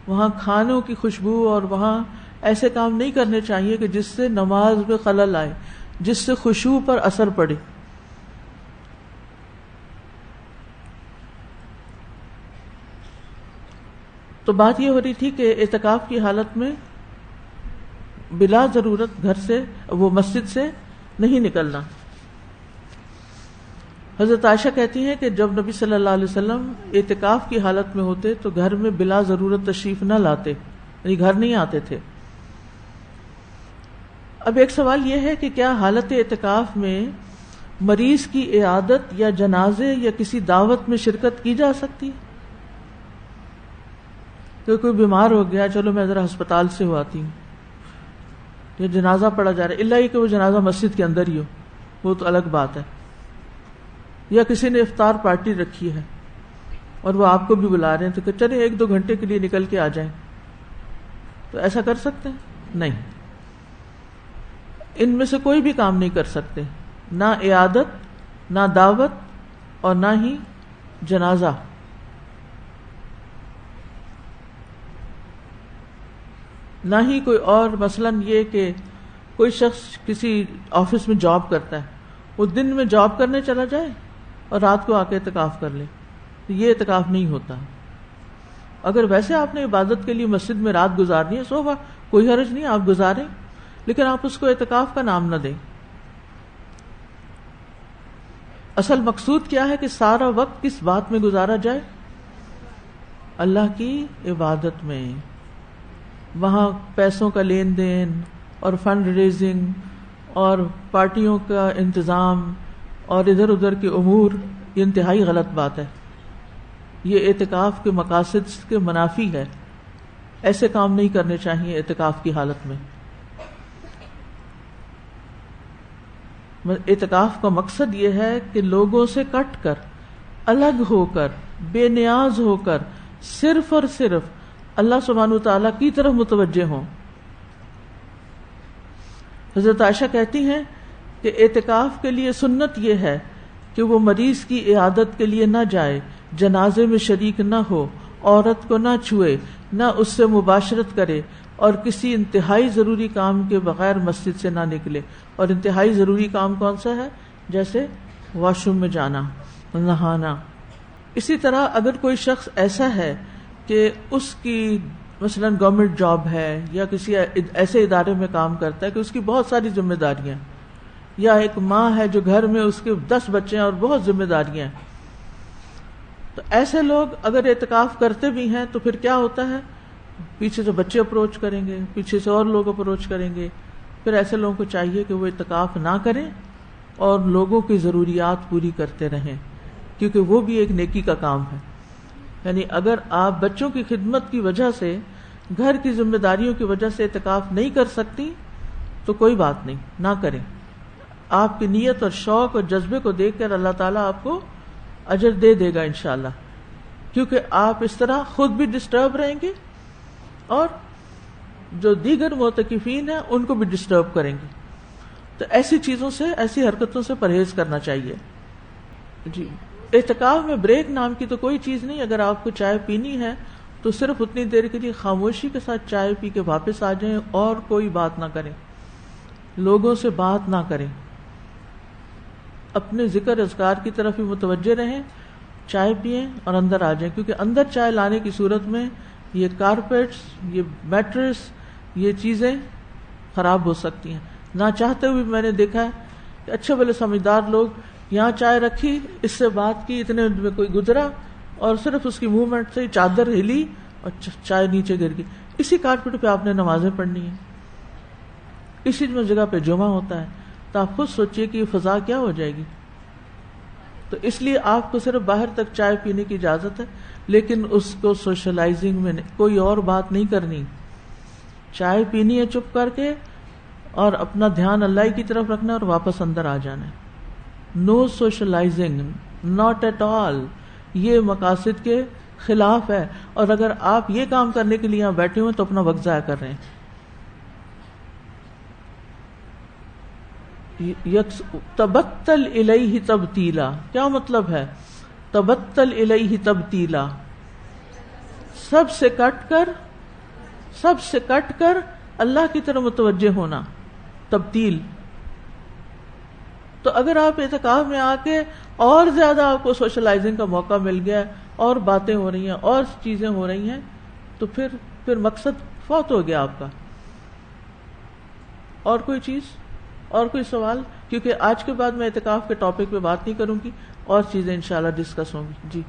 Speaker 1: وہاں کھانوں کی خوشبو اور وہاں ایسے کام نہیں کرنے چاہیے کہ جس سے نماز میں خلل آئے، جس سے خشوع پر اثر پڑے. تو بات یہ ہو رہی تھی کہ اعتکاف کی حالت میں بلا ضرورت گھر سے، وہ مسجد سے نہیں نکلنا. حضرت عائشہ کہتی ہیں کہ جب نبی صلی اللہ علیہ وسلم اعتکاف کی حالت میں ہوتے تو گھر میں بلا ضرورت تشریف نہ لاتے، یعنی گھر نہیں آتے تھے. اب ایک سوال یہ ہے کہ کیا حالت اعتکاف میں مریض کی عیادت یا جنازے یا کسی دعوت میں شرکت کی جا سکتی ہے؟ کہ کوئی بیمار ہو گیا، چلو میں ذرا ہسپتال سے ہو آتی ہوں، یا جنازہ پڑھا جا رہا ہے، اللہ یہ کہ وہ جنازہ مسجد کے اندر ہی ہو، وہ تو الگ بات ہے، یا کسی نے افطار پارٹی رکھی ہے اور وہ آپ کو بھی بلا رہے ہیں تو کہ چلے 1-2 گھنٹے کے لیے نکل کے آ جائیں، تو ایسا کر سکتے ہیں؟ نہیں، ان میں سے کوئی بھی کام نہیں کر سکتے، نہ عیادت، نہ دعوت، اور نہ ہی جنازہ۔ نہ ہی کوئی اور، مثلاً یہ کہ کوئی شخص کسی آفس میں جاب کرتا ہے، وہ دن میں جاب کرنے چلا جائے اور رات کو آ کے اعتکاف کر لے، تو یہ اعتکاف نہیں ہوتا۔ اگر ویسے آپ نے عبادت کے لیے مسجد میں رات گزارنی ہے، صبح کوئی حرج نہیں، آپ گزاریں، لیکن آپ اس کو اعتکاف کا نام نہ دیں۔ اصل مقصود کیا ہے کہ سارا وقت کس بات میں گزارا جائے؟ اللہ کی عبادت میں۔ وہاں پیسوں کا لین دین اور فنڈ ریزنگ اور پارٹیوں کا انتظام اور ادھر ادھر کے امور، یہ انتہائی غلط بات ہے، یہ اعتکاف کے مقاصد کے منافی ہے، ایسے کام نہیں کرنے چاہیے اعتکاف کی حالت میں۔ اعتکاف کا مقصد یہ ہے کہ لوگوں سے کٹ کر، الگ ہو کر، بے نیاز ہو کر صرف اور صرف اللہ سبحانہ وتعالیٰ کی طرف متوجہ ہوں۔ حضرت عائشہ کہتی ہیں کہ اعتکاف کے لیے سنت یہ ہے کہ وہ مریض کی عیادت کے لیے نہ جائے، جنازے میں شریک نہ ہو، عورت کو نہ چھوئے، نہ اس سے مباشرت کرے، اور کسی انتہائی ضروری کام کے بغیر مسجد سے نہ نکلے۔ اور انتہائی ضروری کام کون سا ہے؟ جیسے واش روم میں جانا، نہانا۔ اسی طرح اگر کوئی شخص ایسا ہے کہ اس کی مثلاً گورنمنٹ جاب ہے یا کسی ایسے ادارے میں کام کرتا ہے کہ اس کی بہت ساری ذمہ داریاں، یا ایک ماں ہے جو گھر میں اس کے 10 بچے ہیں اور بہت ذمہ داریاں ہیں، تو ایسے لوگ اگر اعتکاف کرتے بھی ہیں تو پھر کیا ہوتا ہے؟ پیچھے سے بچے اپروچ کریں گے، پیچھے سے اور لوگ اپروچ کریں گے۔ پھر ایسے لوگوں کو چاہیے کہ وہ اعتکاف نہ کریں اور لوگوں کی ضروریات پوری کرتے رہیں، کیونکہ وہ بھی ایک نیکی کا کام ہے۔ یعنی اگر آپ بچوں کی خدمت کی وجہ سے، گھر کی ذمہ داریوں کی وجہ سے اعتکاف نہیں کر سکتی تو کوئی بات نہیں، نہ کریں۔ آپ کی نیت اور شوق اور جذبے کو دیکھ کر اللہ تعالیٰ آپ کو اجر دے دے گا انشاءاللہ، کیونکہ آپ اس طرح خود بھی ڈسٹرب رہیں گے اور جو دیگر معتکفین ہیں ان کو بھی ڈسٹرب کریں گے۔ تو ایسی چیزوں سے، ایسی حرکتوں سے پرہیز کرنا چاہیے۔ جی، اعتکاف میں بریک نام کی تو کوئی چیز نہیں۔ اگر آپ کو چائے پینی ہے تو صرف اتنی دیر کے لیے خاموشی کے ساتھ چائے پی کے واپس آ جائیں اور کوئی بات نہ کریں، لوگوں سے بات نہ کریں، اپنے ذکر اذکار کی طرف ہی متوجہ رہیں، چائے پئیں اور اندر آ جائیں، کیونکہ اندر چائے لانے کی صورت میں یہ کارپیٹس، یہ میٹرس، یہ چیزیں خراب ہو سکتی ہیں۔ نہ چاہتے ہوئے میں نے دیکھا ہے کہ اچھے بھلے سمجھدار لوگ یہاں چائے رکھی، اس سے بات کی، اتنے میں کوئی گزرا اور صرف اس کی موومنٹ سے چادر ہلی اور چائے نیچے گر گئی۔ اسی کارپیٹ پہ آپ نے نمازیں پڑھنی ہیں، اسی جگہ پہ جمعہ ہوتا ہے، تو آپ خود سوچئے کہ یہ فضا کیا ہو جائے گی۔ تو اس لیے آپ کو صرف باہر تک چائے پینے کی اجازت ہے، لیکن اس کو سوشلائزنگ میں کوئی اور بات نہیں کرنی۔ چائے پینی ہے چپ کر کے اور اپنا دھیان اللہ کی طرف رکھنا اور واپس اندر آ جانا ہے۔ نو سوشلائزنگ، ناٹ ایٹ آل، یہ مقاصد کے خلاف ہے، اور اگر آپ یہ کام کرنے کے لیے یہاں بیٹھے ہوئے تو اپنا وقت ضائع کر رہے ہیں۔ تبتل الیہ تبتیلا، کیا مطلب ہے؟ تبتل الیہ تبتیلا، سب سے کٹ کر اللہ کی طرف متوجہ ہونا، تبتیل۔ تو اگر آپ اعتکاف میں آ کے اور زیادہ آپ کو سوشلائزنگ کا موقع مل گیا، اور باتیں ہو رہی ہیں، اور چیزیں ہو رہی ہیں، تو پھر مقصد فوت ہو گیا آپ کا۔ اور کوئی چیز، اور کوئی سوال؟ کیونکہ آج کے بعد میں اعتکاف کے ٹاپک پہ بات نہیں کروں گی، اور چیزیں انشاءاللہ ڈسکس ہوں گی۔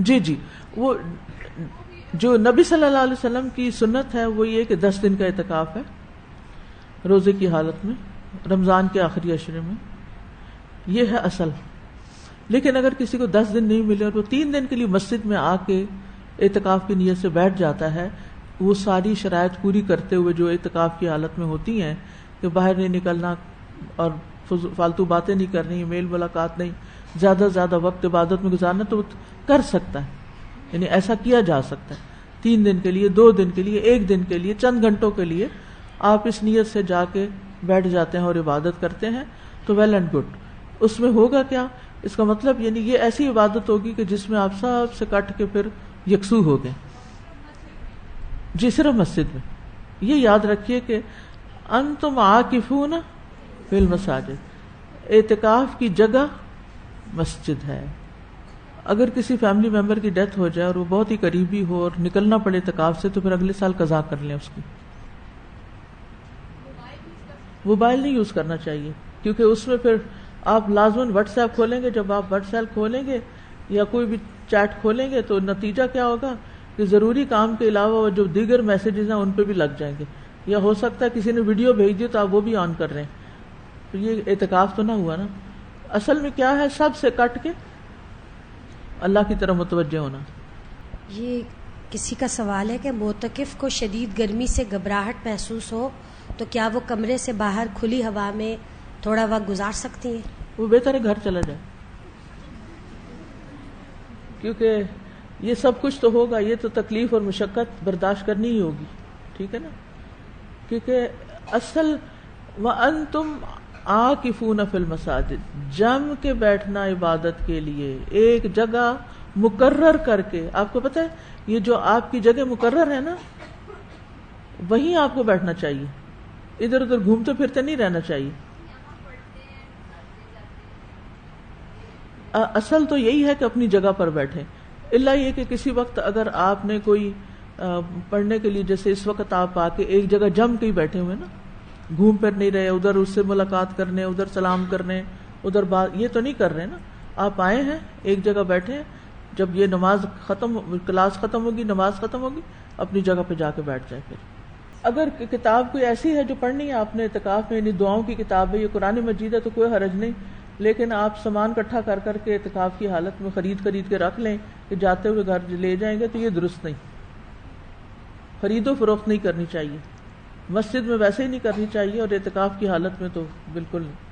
Speaker 1: جی وہ جو نبی صلی اللہ علیہ وسلم کی سنت ہے وہ یہ کہ 10 دن کا اعتکاف ہے، روزے کی حالت میں رمضان کے آخری عشرے میں. یہ ہے اصل. لیکن اگر کسی کو 10 دن نہیں ملے اور وہ 3 دن کے لیے مسجد میں آ کے اعتکاف کی نیت سے بیٹھ جاتا ہے, وہ ساری شرائط پوری کرتے ہوئے جو اعتکاف کی حالت میں ہوتی ہیں کہ باہر نہیں نکلنا اور فالتو باتیں نہیں کرنی, میل ملاقات نہیں, زیادہ سے زیادہ وقت عبادت میں گزارنا, تو وہ کر سکتا ہے. یعنی ایسا کیا جا سکتا ہے. 3 دن کے لیے, 2 دن کے لیے, 1 دن کے لیے, چند گھنٹوں کے لیے آپ اس نیت سے جا کے بیٹھ جاتے ہیں اور عبادت کرتے ہیں تو ویل اینڈ گڈ. اس میں ہوگا کیا, اس کا مطلب یعنی یہ ایسی عبادت ہوگی کہ جس میں آپ سب سے کٹ کے پھر یکسو ہو گئے. جی صرف مسجد میں. یہ یاد رکھیے کہ انتم عاکفون فی المساجد, اعتکاف کی جگہ مسجد ہے. اگر کسی فیملی ممبر کی ڈیتھ ہو جائے اور وہ بہت ہی قریبی ہو اور نکلنا پڑے اعتکاف سے, تو پھر اگلے سال قضا کر لیں اس کی. موبائل نہیں یوز کرنا چاہیے, کیونکہ اس میں پھر آپ لازماً واٹس ایپ کھولیں گے. جب آپ واٹس ایپ کھولیں گے یا کوئی بھی چیٹ کھولیں گے تو نتیجہ کیا ہوگا کہ ضروری کام کے علاوہ جو دیگر میسیجز ہیں ان پہ بھی لگ جائیں گے, یا ہو سکتا ہے کسی نے ویڈیو بھیج دی تو آپ وہ بھی آن کر رہے ہیں. تو یہ اعتکاف تو نہ ہوا نا. اصل میں کیا ہے, سب سے کٹ کے اللہ کی طرف متوجہ ہونا.
Speaker 2: یہ کسی کا سوال ہے کہ معتکف کو شدید گرمی سے گھبراہٹ محسوس ہو تو کیا وہ کمرے سے باہر کھلی ہوا میں تھوڑا وقت گزار سکتی ہیں؟
Speaker 1: وہ بہتر ہے گھر چلا جائے, کیونکہ یہ سب کچھ تو ہوگا, یہ تو تکلیف اور مشقت برداشت کرنی ہی ہوگی. ٹھیک ہے نا, کیونکہ اصل وَأَنْتُمْ عَاكِفُونَ فِي الْمَسَاجِدِ, جم کے بیٹھنا عبادت کے لیے ایک جگہ مقرر کر کے. آپ کو پتہ ہے یہ جو آپ کی جگہ مقرر ہے نا, وہیں آپ کو بیٹھنا چاہیے, ادھر ادھر گھومتے پھرتے نہیں رہنا چاہیے. اصل تو یہی ہے کہ اپنی جگہ پر بیٹھیں, الا یہ کہ کسی وقت اگر آپ نے کوئی پڑھنے کے لیے, جیسے اس وقت آپ آ کے ایک جگہ جم کے ہی بیٹھے ہوئے نا, گھوم پھر نہیں رہے, ادھر اس سے ملاقات کرنے, ادھر سلام کرنے, ادھر بات, یہ تو نہیں کر رہے نا. آپ آئے ہیں ایک جگہ بیٹھے ہیں, جب یہ نماز ختم, کلاس ختم ہوگی, نماز ختم ہوگی, اپنی جگہ پہ جا کے بیٹھ جائے. پھر اگر کتاب کوئی ایسی ہے جو پڑھنی ہے آپ نے اعتکاف میں, یعنی دعاؤں کی کتاب ہے, یہ قرآن مجید ہے, تو کوئی حرج نہیں. لیکن آپ سامان اکٹھا کر کر کے اعتکاف کی حالت میں خرید کے رکھ لیں کہ جاتے ہوئے گھر لے جائیں گے, تو یہ درست نہیں. خرید و فروخت نہیں کرنی چاہیے, مسجد میں ویسے ہی نہیں کرنی چاہیے, اور اعتکاف کی حالت میں تو بالکل نہیں.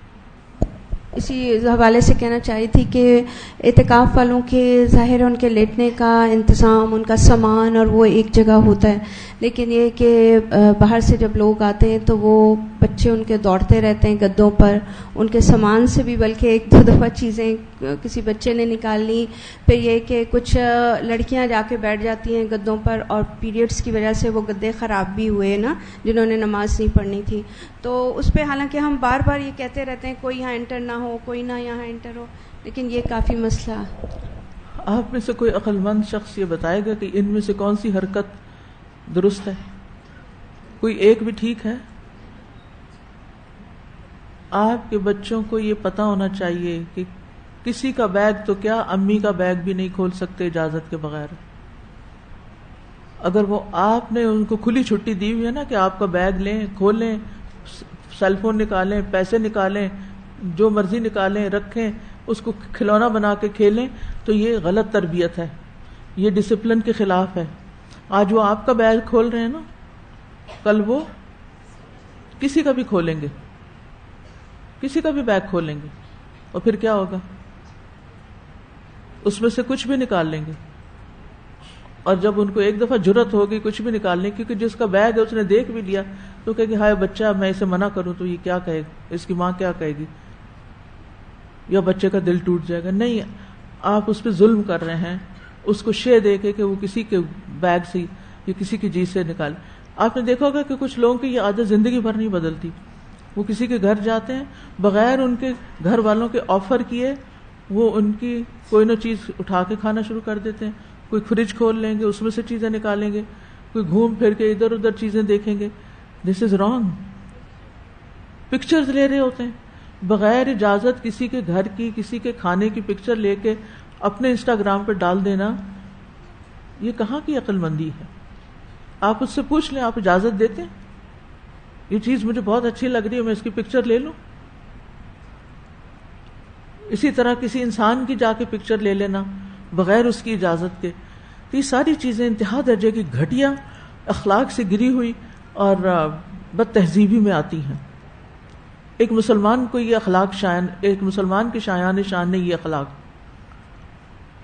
Speaker 3: اسی حوالے سے کہنا چاہی تھی کہ اعتکاف والوں کے ظاہر ان کے لیٹنے کا انتظام, ان کا سامان اور وہ ایک جگہ ہوتا ہے, لیکن یہ کہ باہر سے جب لوگ آتے ہیں تو وہ بچے ان کے دوڑتے رہتے ہیں گدوں پر, ان کے سامان سے بھی بلکہ 1-2 دفعہ چیزیں کسی بچے نے نکال لی. پھر یہ کہ کچھ لڑکیاں جا کے بیٹھ جاتی ہیں گدوں پر, اور پیریڈز کی وجہ سے وہ گدے خراب بھی ہوئے نا, جنہوں نے نماز نہیں پڑھنی تھی. تو اس پہ حالانکہ ہم بار بار یہ کہتے رہتے ہیں کوئی یہاں انٹر نہ ہو, کوئی نہ یہاں انٹر ہو, لیکن یہ کافی مسئلہ.
Speaker 1: آپ میں سے کوئی عقل مند شخص یہ بتائے گا کہ ان میں سے کون سی حرکت درست ہے؟ کوئی ایک بھی ٹھیک ہے؟ آپ کے بچوں کو یہ پتا ہونا چاہیے کہ کسی کا بیگ تو کیا, امی کا بیگ بھی نہیں کھول سکتے اجازت کے بغیر. اگر وہ آپ نے ان کو کھلی چھٹی دی ہوئی ہے نا کہ آپ کا بیگ لیں, کھولیں, سیل فون نکالیں, پیسے نکالیں, جو مرضی نکالیں, رکھیں, اس کو کھلونا بنا کے کھیلیں, تو یہ غلط تربیت ہے, یہ ڈسپلن کے خلاف ہے. آج وہ آپ کا بیگ کھول رہے ہیں نا, کل وہ کسی کا بھی کھولیں گے, کسی کا بھی بیگ کھولیں گے, اور پھر کیا ہوگا, اس میں سے کچھ بھی نکال لیں گے. اور جب ان کو ایک دفعہ جرت ہوگی کچھ بھی نکالنے, کیونکہ جس کا بیگ ہے اس نے دیکھ بھی لیا, تو کہے گی ہائے بچہ, میں اسے منع کروں تو یہ کیا کہے گا, اس کی ماں کیا کہے گی, یا بچے کا دل ٹوٹ جائے گا. نہیں, آپ اس پہ ظلم کر رہے ہیں, اس کو شے دے کے کہ وہ کسی کے بیگ سے یا کسی کی چیز سے نکالے. آپ نے دیکھا ہوگا کہ کچھ لوگوں کی یہ عادت زندگی بھر نہیں بدلتی. وہ کسی کے گھر جاتے ہیں, بغیر ان کے گھر والوں کے آفر کیے وہ ان کی کوئی نہ چیز اٹھا کے کھانا شروع کر دیتے ہیں. کوئی فریج کھول لیں گے, اس میں سے چیزیں نکالیں گے, کوئی گھوم پھر کے ادھر ادھر چیزیں دیکھیں گے. دس از رانگ. پکچرز لے رہے ہوتے ہیں بغیر اجازت, کسی کے گھر کی, کسی کے کھانے کی پکچر لے کے اپنے انسٹاگرام پہ ڈال دینا, یہ کہاں کی عقل مندی ہے؟ آپ اس سے پوچھ لیں, آپ اجازت دیتے ہیں؟ یہ چیز مجھے بہت اچھی لگ رہی ہے، میں اس کی پکچر لے لوں. اسی طرح کسی انسان کی جا کے پکچر لے لینا بغیر اس کی اجازت کے. تو یہ ساری چیزیں انتہا درجے کی گھٹیا اخلاق سے گری ہوئی اور بد تہذیبی میں آتی ہیں. ایک مسلمان کو یہ اخلاق ایک مسلمان کے شایان شان نہیں یہ اخلاق.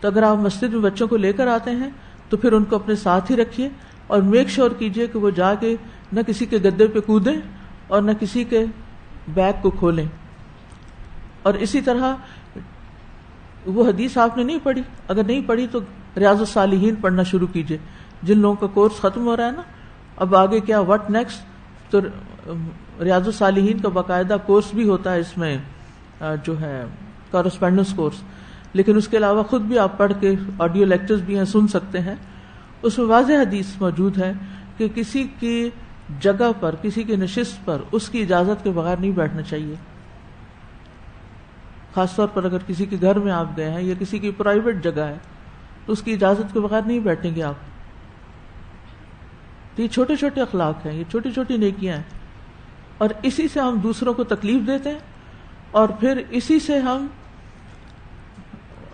Speaker 1: تو اگر آپ مسجد میں بچوں کو لے کر آتے ہیں تو پھر ان کو اپنے ساتھ ہی رکھیے اور میک شور کیجئے کہ وہ جا کے نہ کسی کے گدے پہ کودیں اور نہ کسی کے بیگ کو کھولیں. اور اسی طرح وہ حدیث آپ نے نہیں پڑھی، اگر نہیں پڑھی تو ریاض الصالحین پڑھنا شروع کیجئے. جن لوگوں کا کورس ختم ہو رہا ہے نا، اب آگے کیا وٹ نیکسٹ، تو ریاض الصالحین کا باقاعدہ کورس بھی ہوتا ہے اس میں جو ہے کورسپونڈنس کورس. لیکن اس کے علاوہ خود بھی آپ پڑھ کے آڈیو لیکچرز بھی ہیں سن سکتے ہیں. اس میں واضح حدیث موجود ہے کہ کسی کی جگہ پر، کسی کی نشست پر اس کی اجازت کے بغیر نہیں بیٹھنا چاہیے. خاص طور پر اگر کسی کے گھر میں آپ گئے ہیں یا کسی کی پرائیویٹ جگہ ہے تو اس کی اجازت کے بغیر نہیں بیٹھیں گے آپ. تو یہ چھوٹے چھوٹے اخلاق ہیں، یہ چھوٹی چھوٹی نیکیاں ہیں، اور اسی سے ہم دوسروں کو تکلیف دیتے ہیں اور پھر اسی سے ہم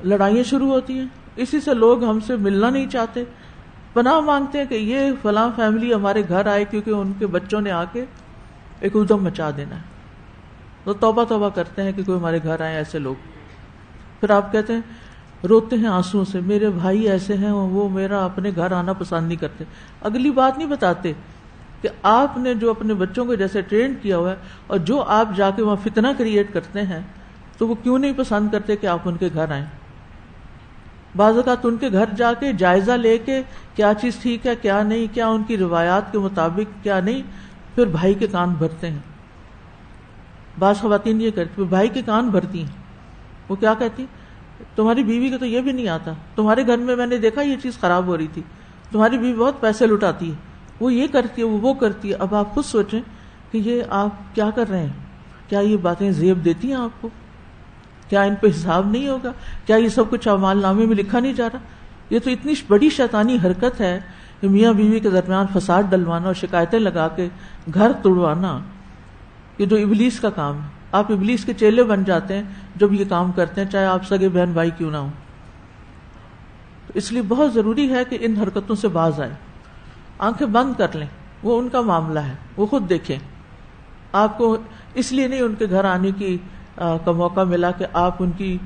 Speaker 1: لڑائیاں شروع ہوتی ہیں. اسی سے لوگ ہم سے ملنا نہیں چاہتے، پناہ مانگتے ہیں کہ یہ فلاں فیملی ہمارے گھر آئے کیونکہ ان کے بچوں نے آ کے ایک ادھم مچا دینا ہے. تو توبہ توبہ کرتے ہیں کہ کوئی ہمارے گھر آئے ایسے لوگ. پھر آپ کہتے ہیں، روتے ہیں آنسوں سے، میرے بھائی ایسے ہیں وہ میرا اپنے گھر آنا پسند نہیں کرتے. اگلی بات نہیں بتاتے کہ آپ نے جو اپنے بچوں کو جیسے ٹرین کیا ہوا ہے اور جو آپ جا کے وہاں فتنہ کریٹ کرتے ہیں تو وہ کیوں نہیں پسند کرتے کہ آپ ان کے گھر آئیں. بعض اوقات ان کے گھر جا کے جائزہ لے کے کیا چیز ٹھیک ہے کیا نہیں، کیا ان کی روایات کے مطابق کیا نہیں، پھر بھائی کے کان بھرتے ہیں. بعض خواتین یہ کرتی، بھائی کے کان بھرتی ہیں. وہ کیا کہتی، تمہاری بیوی کو تو یہ بھی نہیں آتا، تمہارے گھر میں نے دیکھا یہ چیز خراب ہو رہی تھی، تمہاری بیوی بہت پیسے لٹاتی ہے، وہ یہ کرتی ہے وہ کرتی ہے. اب آپ خود سوچیں کہ یہ آپ کیا کر رہے ہیں. کیا یہ باتیں زیب دیتی ہیں آپ کو؟ کیا ان پہ حساب نہیں ہوگا؟ کیا یہ سب کچھ اعمال نامے میں لکھا نہیں جا رہا؟ یہ تو اتنی بڑی شیطانی حرکت ہے کہ میاں بیوی کے درمیان فساد ڈلوانا اور شکایتیں لگا کے گھر توڑوانا، یہ جو ابلیس کا کام ہے. آپ ابلیس کے چیلے بن جاتے ہیں جب یہ کام کرتے ہیں، چاہے آپ سگے بہن بھائی کیوں نہ ہوں. تو اس لیے بہت ضروری ہے کہ ان حرکتوں سے باز آئیں. آنکھیں بند کر لیں، وہ ان کا معاملہ ہے، وہ خود دیکھیں. آپ کو اس لیے نہیں ان کے گھر آنے کا موقع ملا کہ آپ ان کی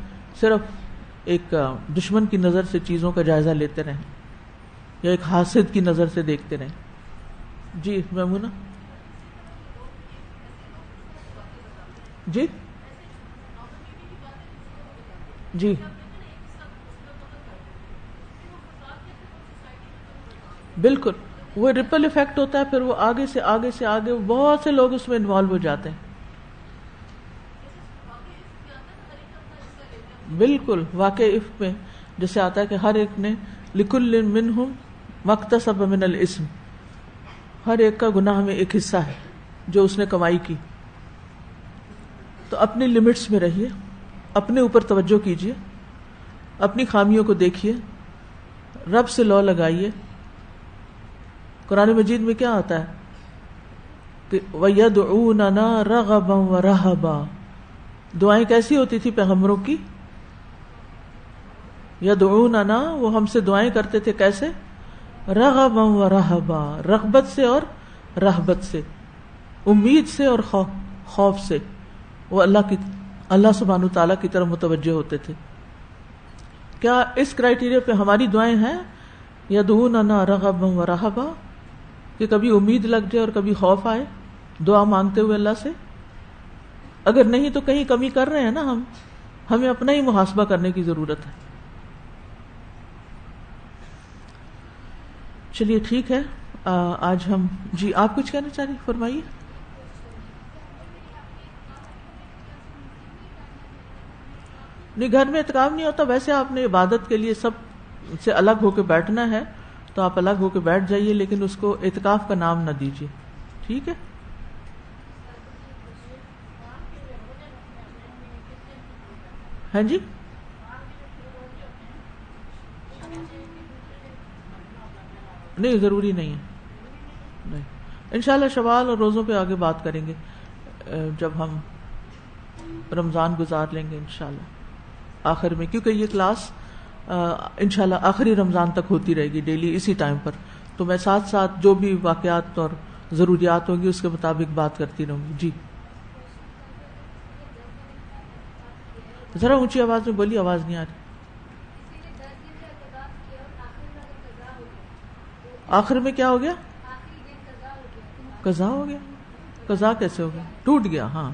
Speaker 1: صرف ایک دشمن کی نظر سے چیزوں کا جائزہ لیتے رہیں یا ایک حاسد کی نظر سے دیکھتے رہیں. جی میمونہ. جی جی بالکل، وہ ریپل ایفیکٹ ہوتا ہے، پھر وہ آگے سے آگے بہت سے لوگ اس میں انوالو ہو جاتے ہیں. بالکل، واقع افک میں جیسے آتا ہے کہ ہر ایک نے لکل منہم مکتسب من الاسم، ہر ایک کا گناہ میں ایک حصہ ہے جو اس نے کمائی کی. تو اپنی لمٹس میں رہیے، اپنے اوپر توجہ کیجیے، اپنی خامیوں کو دیکھیے، رب سے لو لگائیے. قرآن مجید میں کیا آتا ہے کہ وَيَدْعُونَنَا رَغَبًا وَرَهَبًا. دعائیں کیسی ہوتی تھی پیغمبروں کی؟ یدعوننا، وہ ہم سے دعائیں کرتے تھے کیسے؟ رغبا ورہبا، رغبت سے اور رہبت سے، امید سے اور خوف سے. وہ اللہ سبحانہ تعالیٰ کی طرف متوجہ ہوتے تھے. کیا اس کرائیٹیریا پہ ہماری دعائیں ہیں؟ یدعوننا رغبا ورہبا، کہ کبھی امید لگ جائے اور کبھی خوف آئے دعا مانگتے ہوئے اللہ سے؟ اگر نہیں تو کہیں کمی کر رہے ہیں نا ہمیں اپنا ہی محاسبہ کرنے کی ضرورت ہے. چلیے ٹھیک ہے، آج ہم جی آپ کچھ کہنا چاہ رہی فرمائیے. نہیں، گھر میں اعتکاف نہیں ہوتا، ویسے آپ نے عبادت کے لیے سب سے الگ ہو کے بیٹھنا ہے تو آپ الگ ہو کے بیٹھ جائیے، لیکن اس کو اعتکاف کا نام نہ دیجیے. ٹھیک ہے. ہاں جی، نہیں ضروری نہیں ہے، نہیں انشاءاللہ شوال اور روزوں پہ آگے بات کریں گے جب ہم رمضان گزار لیں گے انشاءاللہ آخر میں، کیونکہ یہ کلاس انشاءاللہ آخری رمضان تک ہوتی رہے گی ڈیلی اسی ٹائم پر. تو میں ساتھ ساتھ جو بھی واقعات اور ضروریات ہوں گی اس کے مطابق بات کرتی رہوں گی. جی ذرا اونچی آواز میں بولی، آواز نہیں آ رہی. آخر میں کیا ہو گیا؟ قضا ہو گیا. قضا کیسے ہو گیا؟ ٹوٹ گیا. ہاں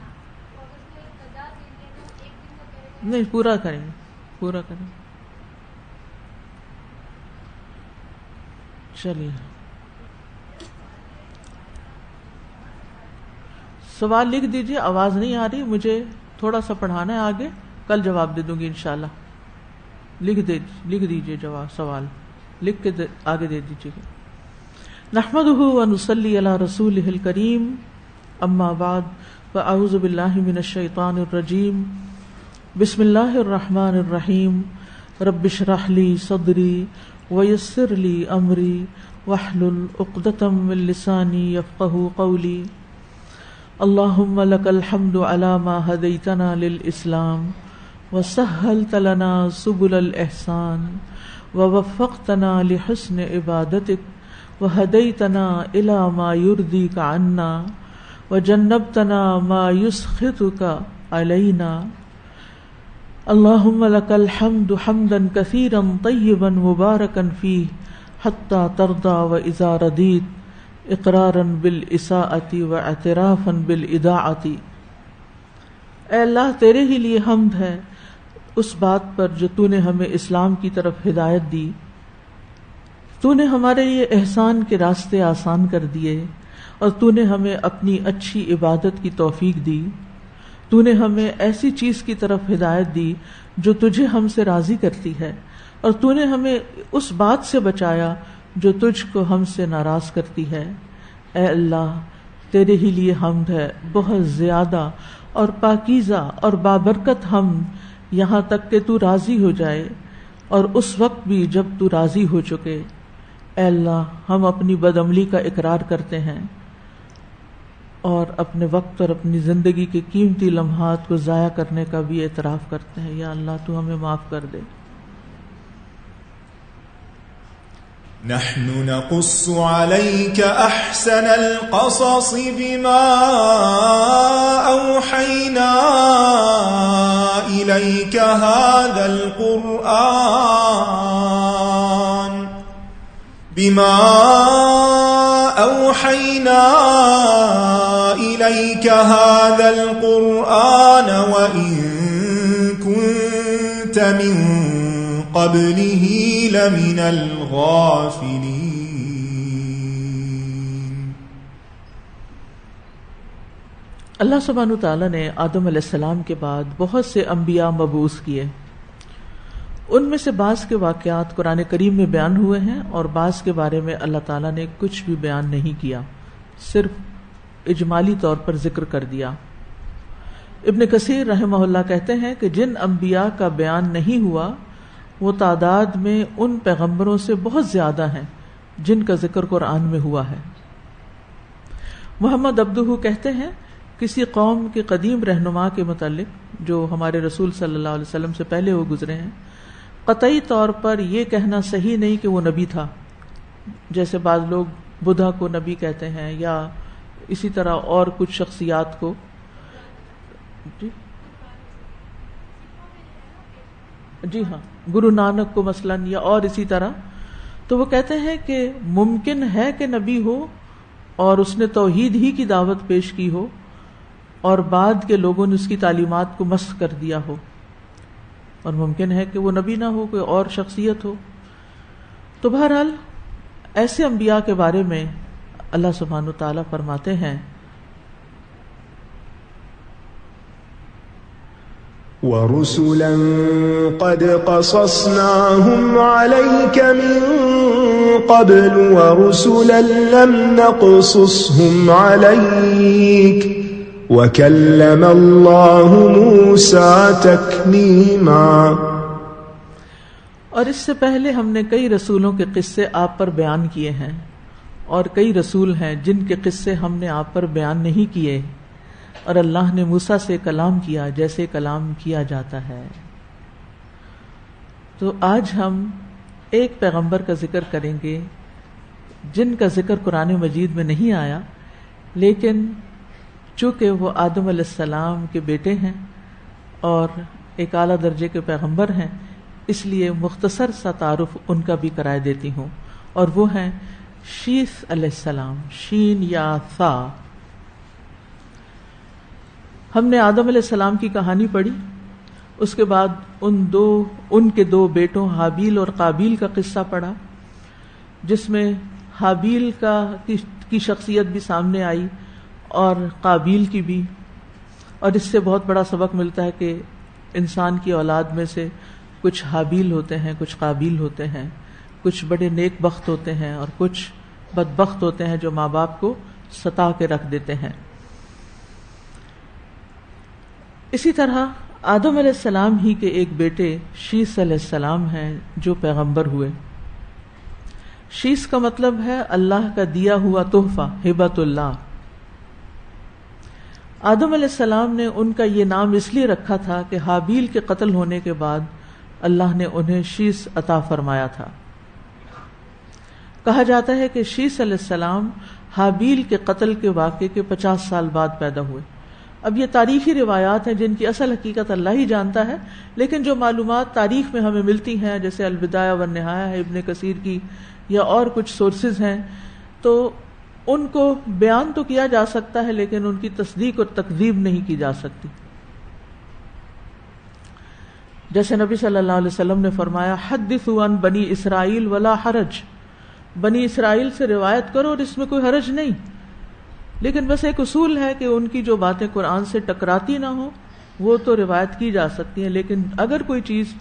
Speaker 1: نہیں، پورا کریں گے، پورا کریں گے. چلیے سوال لکھ دیجیے، آواز نہیں آ رہی، مجھے تھوڑا سا پڑھانا ہے آگے، کل جواب دے دوں گی انشاءاللہ. لکھ دیجیے جواب، سوال لکھ کے آگے دے دیجیے گا. نحمده ونصلي على رسوله الكريم اما بعد فاعوذ بالله من الشيطان الرجيم بسم الله الرحمن الرحيم رب اشرح لي صدري ويسر لي امري واحلل عقدة من لساني يفقهوا قولي اللهم لك الحمد على ما هديتنا للإسلام وسهلت لنا سبل الإحسان ووفقتنا لحسن عبادتك وهديتنا إلى ما يرضيك عنا وجنبتنا ما يسخطك علينا اللهم لك الحمد حمدا كثيرا طيبا مباركا فيه حتى ترضى وإذا رضيت اقرارا بالاساءة واعترافا بالإداعة. اے اللہ تیرے ہی لیے حمد ہے اس بات پر جو تو نے ہمیں اسلام کی طرف ہدایت دی، تو نے ہمارے لیے احسان کے راستے آسان کر دیے اور تو نے ہمیں اپنی اچھی عبادت کی توفیق دی. تو نے ہمیں ایسی چیز کی طرف ہدایت دی جو تجھے ہم سے راضی کرتی ہے، اور تو نے ہمیں اس بات سے بچایا جو تجھ کو ہم سے ناراض کرتی ہے. اے اللہ تیرے ہی لیے حمد ہے، بہت زیادہ اور پاکیزہ اور بابرکت حمد، یہاں تک کہ تو راضی ہو جائے اور اس وقت بھی جب تو راضی ہو چکے. اے اللہ ہم اپنی بدعملی کا اقرار کرتے ہیں اور اپنے وقت اور اپنی زندگی کے قیمتی لمحات کو ضائع کرنے کا بھی اعتراف کرتے ہیں. یا اللہ تو ہمیں معاف کر دے.
Speaker 4: نحن نقص عليك أحسن القصص بما أوحينا إليك هذا القرآن وإن كنت من قبله لمن الغافلين.
Speaker 1: اللہ سبحانہ وتعالیٰ نے آدم علیہ السلام کے بعد بہت سے انبیاء مبعوث کیے. ان میں سے بعض کے واقعات قرآن کریم میں بیان ہوئے ہیں اور بعض کے بارے میں اللہ تعالیٰ نے کچھ بھی بیان نہیں کیا، صرف اجمالی طور پر ذکر کر دیا. ابن کثیر رحمہ اللہ کہتے ہیں کہ جن انبیاء کا بیان نہیں ہوا وہ تعداد میں ان پیغمبروں سے بہت زیادہ ہیں جن کا ذکر قرآن میں ہوا ہے. محمد عبدہ کہتے ہیں کسی قوم کے قدیم رہنما کے متعلق جو ہمارے رسول صلی اللہ علیہ وسلم سے پہلے وہ گزرے ہیں، قطعی طور پر یہ کہنا صحیح نہیں کہ وہ نبی تھا. جیسے بعض لوگ بدھا کو نبی کہتے ہیں یا اسی طرح اور کچھ شخصیات کو. جی ہاں، گرو نانک کو مثلاً یا اور اسی طرح. تو وہ کہتے ہیں کہ ممکن ہے کہ نبی ہو اور اس نے توحید ہی کی دعوت پیش کی ہو اور بعد کے لوگوں نے اس کی تعلیمات کو مسخ کر دیا ہو، اور ممکن ہے کہ وہ نبی نہ ہو، کوئی اور شخصیت ہو. تو بہرحال ایسے انبیاء کے بارے میں اللہ سبحانہ وتعالیٰ فرماتے ہیں
Speaker 4: وَرُسُلًا قَدْ قَصَصْنَاهُمْ عَلَيْكَ مِن قَبْلُ وَرُسُلًا لَّمْ نَقْصُصْهُمْ عَلَيْكَ وَكَلَّمَ اللَّهُ مُوسَىٰ تَكْلِيمًا.
Speaker 1: اور اس سے پہلے ہم نے کئی رسولوں کے قصے آپ پر بیان کیے ہیں اور کئی رسول ہیں جن کے قصے ہم نے آپ پر بیان نہیں کیے، اور اللہ نے موسیٰ سے کلام کیا جیسے کلام کیا جاتا ہے۔ تو آج ہم ایک پیغمبر کا ذکر کریں گے جن کا ذکر قرآن مجید میں نہیں آیا، لیکن چونکہ وہ آدم علیہ السلام کے بیٹے ہیں اور ایک اعلیٰ درجے کے پیغمبر ہیں، اس لیے مختصر سا تعارف ان کا بھی کرائے دیتی ہوں، اور وہ ہیں شیث علیہ السلام، شین یا ثا۔ ہم نے آدم علیہ السلام کی کہانی پڑھی، اس کے بعد ان کے دو بیٹوں حابیل اور قابیل کا قصہ پڑھا، جس میں حابیل کی شخصیت بھی سامنے آئی اور قابیل کی بھی، اور اس سے بہت بڑا سبق ملتا ہے کہ انسان کی اولاد میں سے کچھ حابیل ہوتے ہیں، کچھ قابیل ہوتے ہیں، کچھ بڑے نیک بخت ہوتے ہیں اور کچھ بدبخت ہوتے ہیں جو ماں باپ کو ستا کے رکھ دیتے ہیں۔ اسی طرح آدم علیہ السلام ہی کے ایک بیٹے شیث علیہ السلام ہیں جو پیغمبر ہوئے۔ شیث کا مطلب ہے اللہ کا دیا ہوا تحفہ، ہبۃ اللہ۔ آدم علیہ السلام نے ان کا یہ نام اس لیے رکھا تھا کہ حابیل کے قتل ہونے کے بعد اللہ نے انہیں شیث عطا فرمایا تھا۔ کہا جاتا ہے کہ شیث علیہ السلام حابیل کے قتل کے واقعے کے 50 سال بعد پیدا ہوئے۔ اب یہ تاریخی روایات ہیں جن کی اصل حقیقت اللہ ہی جانتا ہے، لیکن جو معلومات تاریخ میں ہمیں ملتی ہیں، جیسے البدایہ والنہایہ ہے ابن کثیر کی، یا اور کچھ سورسز ہیں، تو ان کو بیان تو کیا جا سکتا ہے لیکن ان کی تصدیق اور تکذیب نہیں کی جا سکتی۔ جیسے نبی صلی اللہ علیہ وسلم نے فرمایا، حدثوا عن بنی اسرائیل ولا حرج، بنی اسرائیل سے روایت کرو اور اس میں کوئی حرج نہیں، لیکن بس ایک اصول ہے کہ ان کی جو باتیں قرآن سے ٹکراتی نہ ہو وہ تو روایت کی جا سکتی ہیں، لیکن اگر کوئی چیز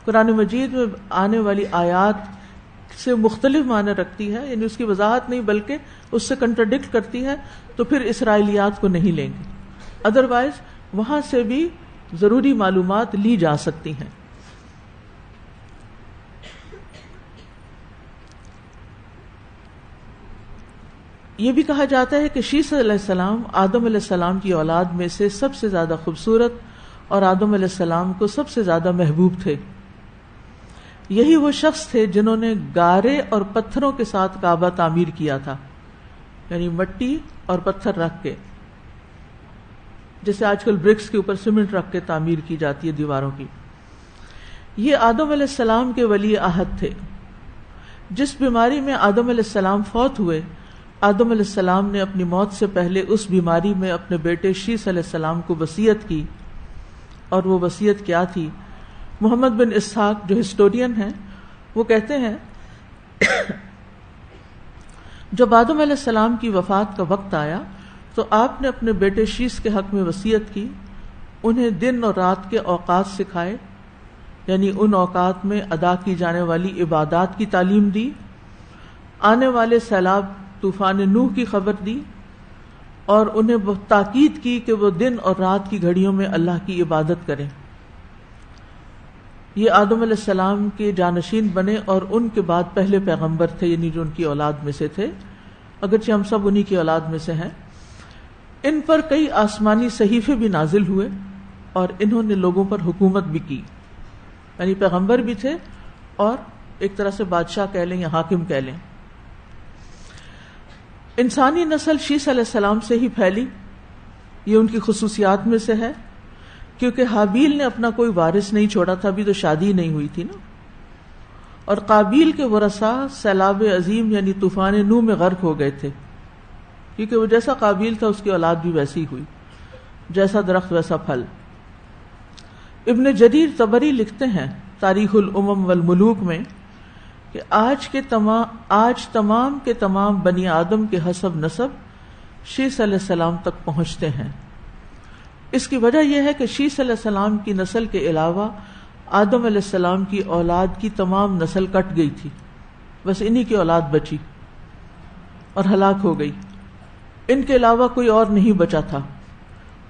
Speaker 1: قرآن مجید میں آنے والی آیات سے مختلف معنی رکھتی ہے، یعنی اس کی وضاحت نہیں بلکہ اس سے کنٹراڈکٹ کرتی ہے، تو پھر اسرائیلیات کو نہیں لیں گے، ادروائز وہاں سے بھی ضروری معلومات لی جا سکتی ہیں۔ یہ بھی کہا جاتا ہے کہ شیث علیہ السلام آدم علیہ السلام کی اولاد میں سے سب سے زیادہ خوبصورت اور آدم علیہ السلام کو سب سے زیادہ محبوب تھے۔ یہی وہ شخص تھے جنہوں نے گارے اور پتھروں کے ساتھ کعبہ تعمیر کیا تھا، یعنی مٹی اور پتھر رکھ کے، جیسے آج کل برکس کے اوپر سیمنٹ رکھ کے تعمیر کی جاتی ہے دیواروں کی۔ یہ آدم علیہ السلام کے ولی عہد تھے۔ جس بیماری میں آدم علیہ السلام فوت ہوئے، آدم علیہ السلام نے اپنی موت سے پہلے اس بیماری میں اپنے بیٹے شیث علیہ السلام کو وصیت کی، اور وہ وصیت کیا تھی؟ محمد بن اسحاق جو ہسٹورین ہیں وہ کہتے ہیں جب آدم علیہ السلام کی وفات کا وقت آیا تو آپ نے اپنے بیٹے شیث کے حق میں وصیت کی، انہیں دن اور رات کے اوقات سکھائے، یعنی ان اوقات میں ادا کی جانے والی عبادات کی تعلیم دی، آنے والے سیلاب طوفان نوح کی خبر دی، اور انہیں تاکید کی کہ وہ دن اور رات کی گھڑیوں میں اللہ کی عبادت کریں۔ یہ آدم علیہ السلام کے جانشین بنے اور ان کے بعد پہلے پیغمبر تھے، یعنی جو ان کی اولاد میں سے تھے، اگرچہ ہم سب انہی کی اولاد میں سے ہیں۔ ان پر کئی آسمانی صحیفے بھی نازل ہوئے اور انہوں نے لوگوں پر حکومت بھی کی، یعنی پیغمبر بھی تھے اور ایک طرح سے بادشاہ کہہ لیں یا حاکم کہہ لیں۔ انسانی نسل شیث علیہ السلام سے ہی پھیلی، یہ ان کی خصوصیات میں سے ہے، کیونکہ حابیل نے اپنا کوئی وارث نہیں چھوڑا تھا، ابھی تو شادی نہیں ہوئی تھی نا، اور قابیل کے ورثاء سیلاب عظیم یعنی طوفان نوح میں غرق ہو گئے تھے، کیونکہ وہ جیسا قابیل تھا اس کی اولاد بھی ویسی ہوئی، جیسا درخت ویسا پھل۔ ابن جریر طبری لکھتے ہیں تاریخ الامم والملوک میں کہ آج تمام کے تمام بنی آدم کے حسب نسب شیث علیہ السلام تک پہنچتے ہیں۔ اس کی وجہ یہ ہے کہ شیث علیہ السلام کی نسل کے علاوہ آدم علیہ السلام کی اولاد کی تمام نسل کٹ گئی تھی، بس انہی کی اولاد بچی اور ہلاک ہو گئی، ان کے علاوہ کوئی اور نہیں بچا تھا۔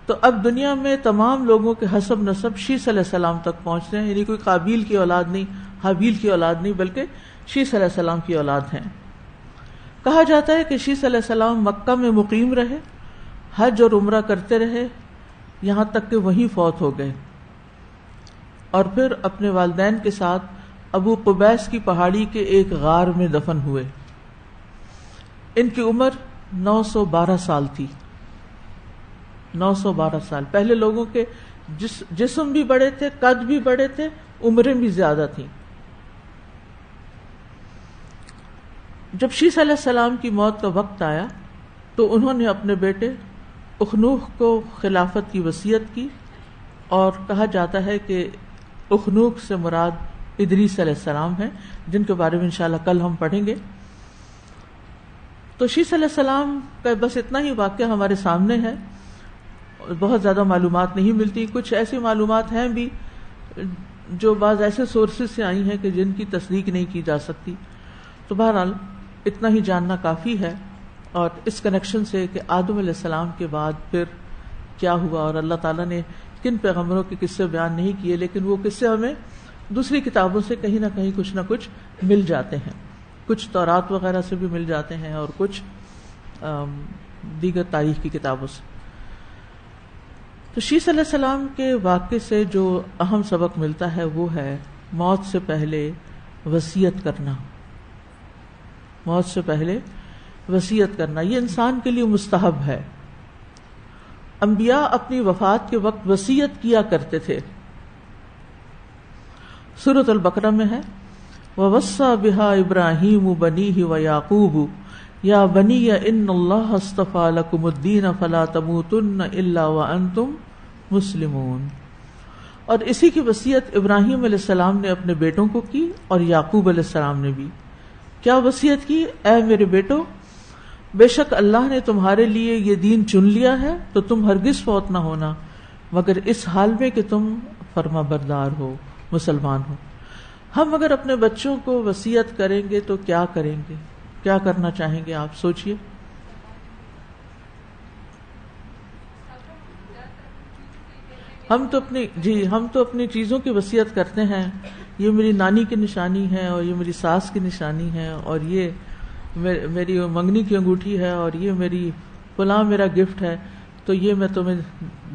Speaker 1: تو اب دنیا میں تمام لوگوں کے حسب نسب شیث علیہ السلام تک پہنچتے ہیں، یعنی کوئی قابیل کی اولاد نہیں، حابیل کی اولاد نہیں، بلکہ شیث علیہ السلام کی اولاد ہیں۔ کہا جاتا ہے کہ شیس علیہ السلام مکہ میں مقیم رہے، حج اور عمرہ کرتے رہے، یہاں تک کہ وہیں فوت ہو گئے، اور پھر اپنے والدین کے ساتھ ابو قبیس کی پہاڑی کے ایک غار میں دفن ہوئے۔ ان کی عمر 912 سال تھی۔ 912 سال۔ پہلے لوگوں کے جسم بھی بڑے تھے، قد بھی بڑے تھے، عمریں بھی زیادہ تھیں۔ جب شیس علیہ السلام کی موت کا وقت آیا تو انہوں نے اپنے بیٹے اخنوخ کو خلافت کی وصیت کی، اور کہا جاتا ہے کہ اخنوخ سے مراد ادریس علیہ السلام ہیں، جن کے بارے میں انشاءاللہ کل ہم پڑھیں گے۔ تو شیس علیہ السلام کا بس اتنا ہی واقعہ ہمارے سامنے ہے، بہت زیادہ معلومات نہیں ملتی۔ کچھ ایسی معلومات ہیں بھی جو بعض ایسے سورسز سے آئی ہیں کہ جن کی تصدیق نہیں کی جا سکتی۔ تو بہرحال اتنا ہی جاننا کافی ہے، اور اس کنیکشن سے کہ آدم علیہ السلام کے بعد پھر کیا ہوا، اور اللہ تعالیٰ نے کن پیغمبروں کے قصے بیان نہیں کیے، لیکن وہ قصے ہمیں دوسری کتابوں سے کہیں نہ کہیں کچھ نہ کچھ مل جاتے ہیں، کچھ تورات وغیرہ سے بھی مل جاتے ہیں، اور کچھ دیگر تاریخ کی کتابوں سے۔ تو شیس علیہ السلام کے واقعے سے جو اہم سبق ملتا ہے وہ ہے موت سے پہلے وصیت کرنا۔ موت سے پہلے وصیت کرنا یہ انسان کے لیے مستحب ہے۔ انبیاء اپنی وفات کے وقت وصیت کیا کرتے تھے۔ سورۃ البقرہ میں ہے وَوَصَّى بِهَا إِبْرَاهِيمُ بَنِيهِ وَيَعْقُوبُ يَا بَنِيَّ إِنَّ اللَّهَ اصْطَفَى لَكُمُ الدِّينَ فَلَا تَمُوتُنَّ إِلَّا وَأَنْتُمْ مُسْلِمُونَ۔ اور اسی کی وصیت ابراہیم علیہ السلام نے اپنے بیٹوں کو کی، اور یعقوب علیہ السلام نے بھی۔ کیا وصیت کی؟ اے میرے بیٹو، بے شک اللہ نے تمہارے لیے یہ دین چن لیا ہے تو تم ہرگز فوت نہ ہونا مگر اس حال میں کہ تم فرما بردار ہو، مسلمان ہو۔ ہم اگر اپنے بچوں کو وصیت کریں گے تو کیا کریں گے، کیا کرنا چاہیں گے؟ آپ سوچئے۔ ہم تو اپنی چیزوں کی وصیت کرتے ہیں، یہ میری نانی کی نشانی ہے، اور یہ میری ساس کی نشانی ہے، اور یہ میری منگنی کی انگوٹھی ہے، اور یہ میری فلاں میرا گفٹ ہے، تو یہ میں تمہیں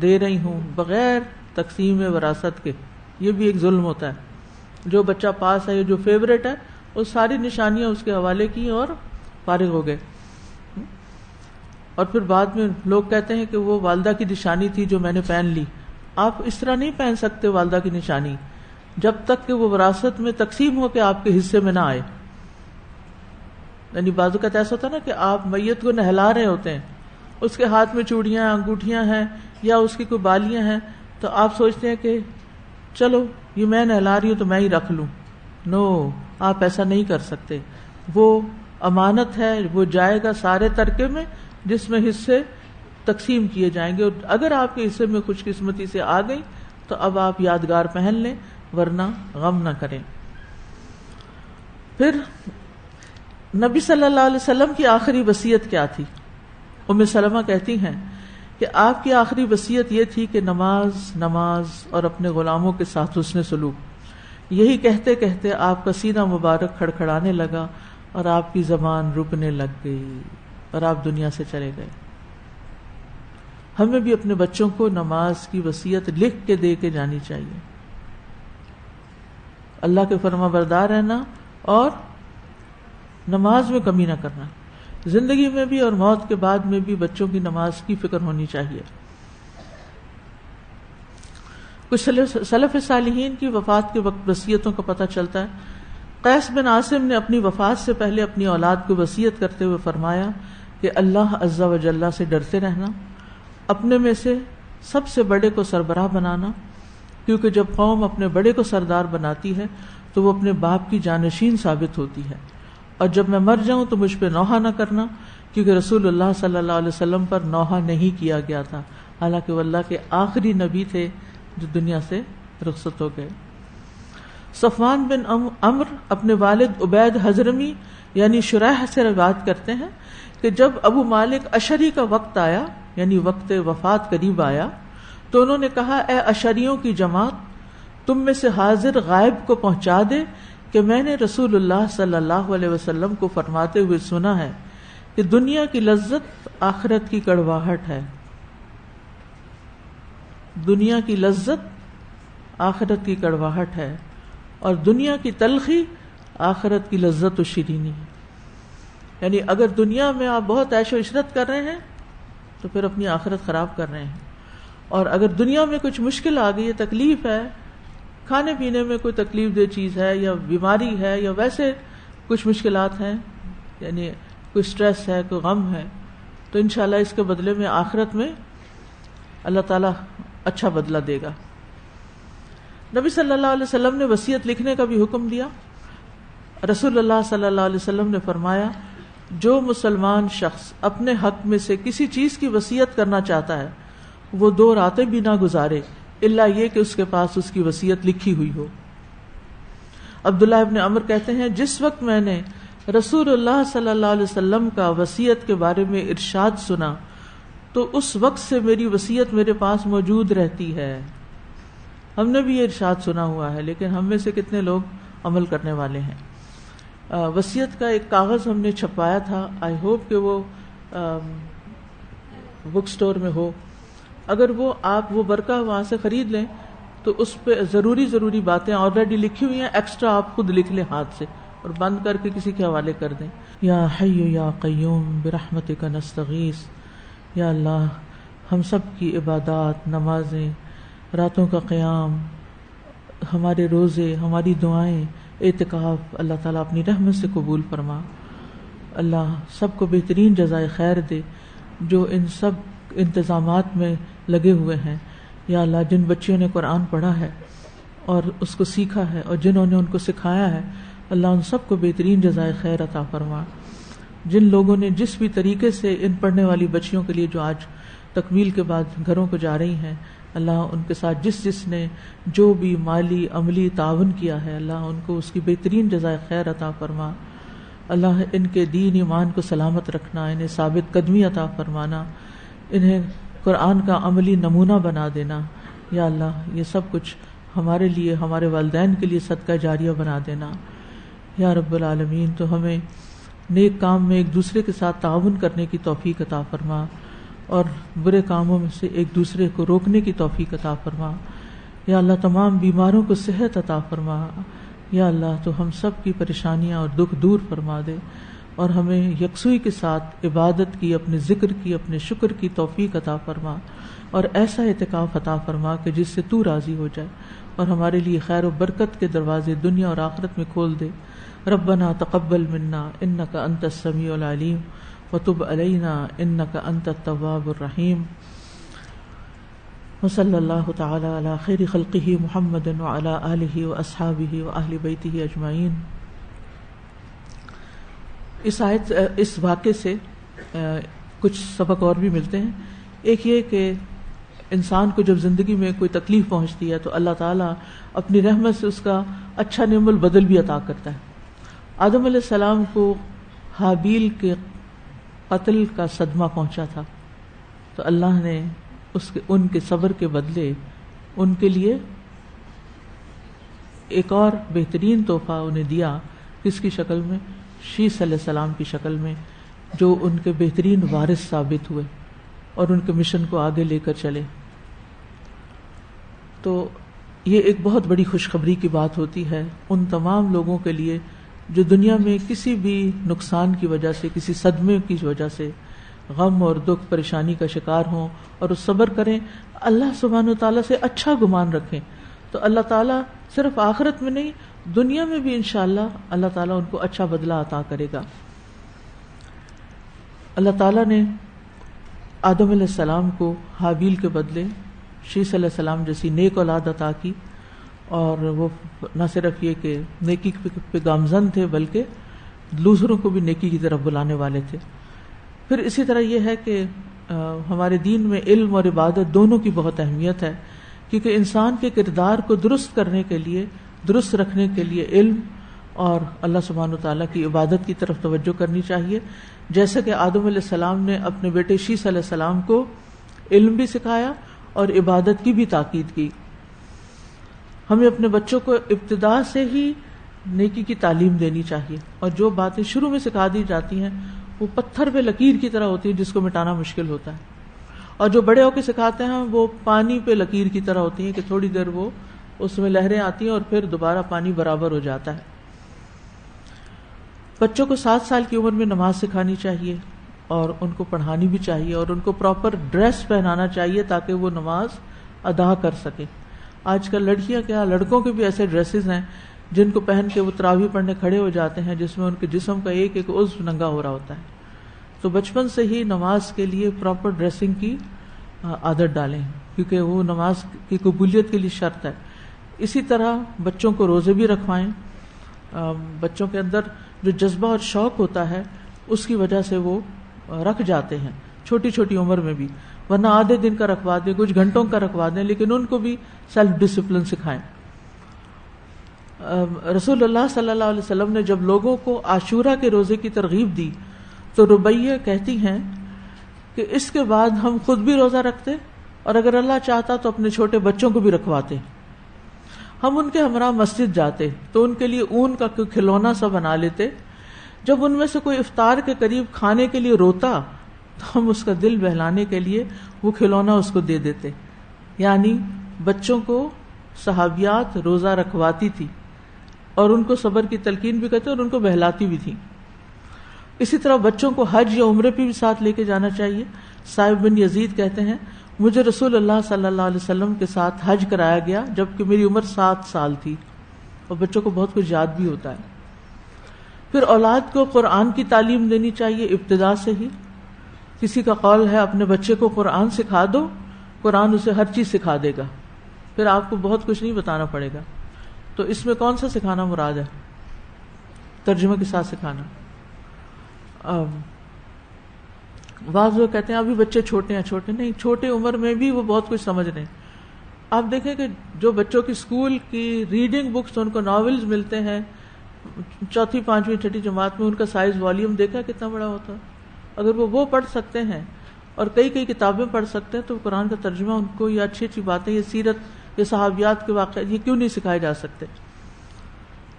Speaker 1: دے رہی ہوں بغیر تقسیم وراثت کے۔ یہ بھی ایک ظلم ہوتا ہے۔ جو بچہ پاس ہے، جو فیوریٹ ہے، وہ ساری نشانیاں اس کے حوالے کی اور فارغ ہو گئے۔ اور پھر بعد میں لوگ کہتے ہیں کہ وہ والدہ کی نشانی تھی جو میں نے پہن لی۔ آپ اس طرح نہیں پہن سکتے والدہ کی نشانی جب تک کہ وہ وراثت میں تقسیم ہو کے آپ کے حصے میں نہ آئے۔ یعنی بعض اوقات ایسا ہوتا ہے نا کہ آپ میت کو نہلا رہے ہوتے ہیں، اس کے ہاتھ میں چوڑیاں انگوٹھیاں ہیں یا اس کی کوئی بالیاں ہیں، تو آپ سوچتے ہیں کہ چلو یہ میں نہلا رہی ہوں تو میں ہی رکھ لوں۔ نو، آپ ایسا نہیں کر سکتے۔ وہ امانت ہے، وہ جائے گا سارے ترکے میں جس میں حصے تقسیم کیے جائیں گے، اور اگر آپ کے حصے میں خوش قسمتی سے آ گئی تو اب آپ یادگار پہن لیں، ورنہ غم نہ کریں۔ پھر نبی صلی اللہ علیہ وسلم کی آخری وصیت کیا تھی؟ ام سلمہ کہتی ہیں کہ آپ کی آخری وصیت یہ تھی کہ نماز اور اپنے غلاموں کے ساتھ حسن سلوک۔ یہی کہتے کہتے آپ کا سینہ مبارک کھڑکھڑانے لگا اور آپ کی زبان رکنے لگ گئی اور آپ دنیا سے چلے گئے۔ ہمیں بھی اپنے بچوں کو نماز کی وصیت لکھ کے دے کے جانی چاہیے، اللہ کے فرما بردار رہنا اور نماز میں کمی نہ کرنا۔ زندگی میں بھی اور موت کے بعد میں بھی بچوں کی نماز کی فکر ہونی چاہیے۔ کچھ سلف صالحین کی وفات کے وقت وصیتوں کا پتہ چلتا ہے۔ قیس بن عاصم نے اپنی وفات سے پہلے اپنی اولاد کو وصیت کرتے ہوئے فرمایا کہ اللہ عز و جل سے ڈرتے رہنا، اپنے میں سے سب سے بڑے کو سربراہ بنانا، کیونکہ جب قوم اپنے بڑے کو سردار بناتی ہے تو وہ اپنے باپ کی جانشین ثابت ہوتی ہے، اور جب میں مر جاؤں تو مجھ پہ نوحہ نہ کرنا، کیونکہ رسول اللہ صلی اللہ علیہ وسلم پر نوحہ نہیں کیا گیا تھا، حالانکہ وہ اللہ کے آخری نبی تھے جو دنیا سے رخصت ہو گئے۔ صفوان بن عمرو اپنے والد عبید حضرمی یعنی شریح سے روایت کرتے ہیں کہ جب ابو مالک اشری کا وقت آیا، یعنی وقت وفات قریب آیا، تو انہوں نے کہا اے اشریوں کی جماعت، تم میں سے حاضر غائب کو پہنچا دے کہ میں نے رسول اللہ صلی اللہ علیہ وسلم کو فرماتے ہوئے سنا ہے کہ دنیا کی لذت آخرت کی کڑواہٹ ہے. دنیا کی لذت آخرت کی کڑواہٹ ہے اور دنیا کی تلخی آخرت کی لذت و شیرینی ہے. یعنی اگر دنیا میں آپ بہت عیش و عشرت کر رہے ہیں تو پھر اپنی آخرت خراب کر رہے ہیں. اور اگر دنیا میں کچھ مشکل آ گئی ہے، تکلیف ہے، کھانے پینے میں کوئی تکلیف دہ چیز ہے یا بیماری ہے یا ویسے کچھ مشکلات ہیں، یعنی کوئی سٹریس ہے، کوئی غم ہے، تو انشاءاللہ اس کے بدلے میں آخرت میں اللہ تعالیٰ اچھا بدلہ دے گا. نبی صلی اللہ علیہ وسلم نے وصیت لکھنے کا بھی حکم دیا. رسول اللہ صلی اللہ علیہ وسلم نے فرمایا جو مسلمان شخص اپنے حق میں سے کسی چیز کی وصیت کرنا چاہتا ہے وہ 2 راتیں بھی نہ گزارے الا یہ کہ اس کے پاس اس کی وصیت لکھی ہوئی ہو. عبداللہ ابن عمر کہتے ہیں جس وقت میں نے رسول اللہ صلی اللہ علیہ وسلم کا وصیت کے بارے میں ارشاد سنا تو اس وقت سے میری وصیت میرے پاس موجود رہتی ہے. ہم نے بھی یہ ارشاد سنا ہوا ہے لیکن ہم میں سے کتنے لوگ عمل کرنے والے ہیں. وصیت کا ایک کاغذ ہم نے چھپایا تھا، آئی ہوپ کہ وہ بک سٹور میں ہو. اگر آپ وہ برقع وہاں سے خرید لیں تو اس پہ ضروری باتیں آلریڈی لکھی ہوئی ہیں، ایکسٹرا آپ خود لکھ لیں ہاتھ سے اور بند کر کے کسی کے حوالے کر دیں. یا حی یا قیوم برحمتک نستغیث. یا اللہ ہم سب کی عبادات، نمازیں، راتوں کا قیام، ہمارے روزے، ہماری دعائیں، اعتکاف اللہ تعالیٰ اپنی رحمت سے قبول فرما. اللہ سب کو بہترین جزائے خیر دے جو ان سب انتظامات میں لگے ہوئے ہیں. یا اللہ جن بچیوں نے قرآن پڑھا ہے اور اس کو سیکھا ہے اور جنہوں نے ان کو سکھایا ہے، اللہ ان سب کو بہترین جزائے خیر عطا فرما. جن لوگوں نے جس بھی طریقے سے ان پڑھنے والی بچیوں کے لیے جو آج تکمیل کے بعد گھروں کو جا رہی ہیں، اللہ ان کے ساتھ جس نے جو بھی مالی عملی تعاون کیا ہے، اللہ ان کو اس کی بہترین جزائے خیر عطا فرما. اللہ ان کے دین ایمان کو سلامت رکھنا، انہیں ثابت قدمی عطا فرمانا، انہیں قرآن کا عملی نمونہ بنا دینا. یا اللہ یہ سب کچھ ہمارے لیے، ہمارے والدین کے لیے صدقہ جاریہ بنا دینا. یا رب العالمین تو ہمیں نیک کام میں ایک دوسرے کے ساتھ تعاون کرنے کی توفیق عطا فرما اور برے کاموں میں سے ایک دوسرے کو روکنے کی توفیق عطا فرما. یا اللہ تمام بیماروں کو صحت عطا فرما. یا اللہ تو ہم سب کی پریشانیاں اور دکھ دور فرما دے اور ہمیں یکسوئی کے ساتھ عبادت کی، اپنے ذکر کی، اپنے شکر کی توفیق عطا فرما اور ایسا اعتکاف عطا فرما کہ جس سے تو راضی ہو جائے اور ہمارے لیے خیر و برکت کے دروازے دنیا اور آخرت میں کھول دے. ربنا تقبل منا انک انت السمیع العلیم وتب علینا انک انت التواب الرحیم. وصلی اللہ تعالی علی خیر خلقہ محمد وعلی آلہ واصحابہ واہل بیتہ اجمعین. اس واقعے سے کچھ سبق اور بھی ملتے ہیں. ایک یہ کہ انسان کو جب زندگی میں کوئی تکلیف پہنچتی ہے تو اللہ تعالیٰ اپنی رحمت سے اس کا اچھا نعم البدل بھی عطا کرتا ہے. آدم علیہ السلام کو حابیل کے قتل کا صدمہ پہنچا تھا تو اللہ نے ان کے صبر کے بدلے ان کے لیے ایک اور بہترین تحفہ انہیں دیا. کس کی شکل میں؟ شیس علیہ السلام کی شکل میں، جو ان کے بہترین وارث ثابت ہوئے اور ان کے مشن کو آگے لے کر چلے. تو یہ ایک بہت بڑی خوشخبری کی بات ہوتی ہے ان تمام لوگوں کے لیے جو دنیا میں کسی بھی نقصان کی وجہ سے، کسی صدمے کی وجہ سے غم اور دکھ پریشانی کا شکار ہوں اور اس صبر کریں، اللہ سبحانہ و تعالیٰ سے اچھا گمان رکھیں تو اللہ تعالیٰ صرف آخرت میں نہیں دنیا میں بھی انشاءاللہ اللہ تعالیٰ ان کو اچھا بدلہ عطا کرے گا. اللہ تعالیٰ نے آدم علیہ السلام کو حابیل کے بدلے شیس علیہ السلام جیسی نیک اولاد عطا کی اور وہ نہ صرف یہ کہ نیکی پہ گامزن تھے بلکہ دوسروں کو بھی نیکی کی طرف بلانے والے تھے. پھر اسی طرح یہ ہے کہ ہمارے دین میں علم اور عبادت دونوں کی بہت اہمیت ہے کیونکہ انسان کے کردار کو درست کرنے کے لیے، درست رکھنے کے لیے علم اور اللہ سبحانہ وتعالیٰ کی عبادت کی طرف توجہ کرنی چاہیے. جیسے کہ آدم علیہ السلام نے اپنے بیٹے شیس علیہ السلام کو علم بھی سکھایا اور عبادت کی بھی تاکید کی. ہمیں اپنے بچوں کو ابتدا سے ہی نیکی کی تعلیم دینی چاہیے اور جو باتیں شروع میں سکھا دی جاتی ہیں وہ پتھر پہ لکیر کی طرح ہوتی ہے جس کو مٹانا مشکل ہوتا ہے، اور جو بڑے ہو کے سکھاتے ہیں وہ پانی پہ لکیر کی طرح ہوتی ہیں کہ تھوڑی دیر وہ اس میں لہریں آتی ہیں اور پھر دوبارہ پانی برابر ہو جاتا ہے۔ بچوں کو 7 سال کی عمر میں نماز سکھانی چاہیے اور ان کو پڑھانی بھی چاہیے، اور ان کو پراپر ڈریس پہنانا چاہیے تاکہ وہ نماز ادا کر سکے۔ آج کل لڑکیاں کیا، لڑکوں کے بھی ایسے ڈریسز ہیں جن کو پہن کے وہ تراویح پڑھنے کھڑے ہو جاتے ہیں جس میں ان کے جسم کا ایک ایک عضو ننگا ہو رہا ہوتا ہے۔ تو بچپن سے ہی نماز کے لیے پراپر ڈریسنگ کی عادت ڈالیں، کیونکہ وہ نماز کی قبولیت کے لیے شرط ہے۔ اسی طرح بچوں کو روزے بھی رکھوائیں۔ بچوں کے اندر جو جذبہ اور شوق ہوتا ہے اس کی وجہ سے وہ رکھ جاتے ہیں چھوٹی چھوٹی عمر میں بھی، ورنہ آدھے دن کا رکھوا دیں، کچھ گھنٹوں کا رکھوا دیں، لیکن ان کو بھی سیلف ڈسپلن سکھائیں۔ رسول اللہ صلی اللہ علیہ وسلم نے جب لوگوں کو عاشورہ کے روزے کی ترغیب دی تو ربیہ کہتی ہیں کہ اس کے بعد ہم خود بھی روزہ رکھتے اور اگر اللہ چاہتا تو اپنے چھوٹے بچوں کو بھی رکھواتے۔ ہم ان کے ہمراہ مسجد جاتے تو ان کے لیے اون کا کوئی کھلونا سا بنا لیتے، جب ان میں سے کوئی افطار کے قریب کھانے کے لیے روتا تو ہم اس کا دل بہلانے کے لیے وہ کھلونا اس کو دے دیتے۔ یعنی بچوں کو صحابیات روزہ رکھواتی تھی اور ان کو صبر کی تلقین بھی کرتے اور ان کو بہلاتی بھی تھی۔ اسی طرح بچوں کو حج یا عمرے پہ بھی ساتھ لے کے جانا چاہیے۔ صاحب بن یزید کہتے ہیں مجھے رسول اللہ صلی اللہ علیہ وسلم کے ساتھ حج کرایا گیا جبکہ میری عمر 7 سال تھی، اور بچوں کو بہت کچھ یاد بھی ہوتا ہے۔ پھر اولاد کو قرآن کی تعلیم دینی چاہیے ابتدا سے ہی۔ کسی کا قول ہے اپنے بچے کو قرآن سکھا دو، قرآن اسے ہر چیز سکھا دے گا، پھر آپ کو بہت کچھ نہیں بتانا پڑے گا۔ تو اس میں کون سا سکھانا مراد ہے؟ ترجمے کے ساتھ سکھانا۔ بعض لوگ کہتے ہیں ابھی بچے چھوٹے ہیں، چھوٹے نہیں، چھوٹے عمر میں بھی وہ بہت کچھ سمجھ رہے ہیں۔ آپ دیکھیں کہ جو بچوں کی اسکول کی ریڈنگ بکس، ان کو ناولز ملتے ہیں 4th 5ویں 6ٹھی جماعت میں، ان کا سائز والیوم دیکھا کتنا بڑا ہوتا ہے۔ اگر وہ پڑھ سکتے ہیں اور کئی کتابیں پڑھ سکتے ہیں تو قرآن کا ترجمہ ان کو یہ اچھی باتیں، یہ سیرت، یہ صحابیات کے واقعات، یہ کیوں نہیں سکھائے جا سکتے؟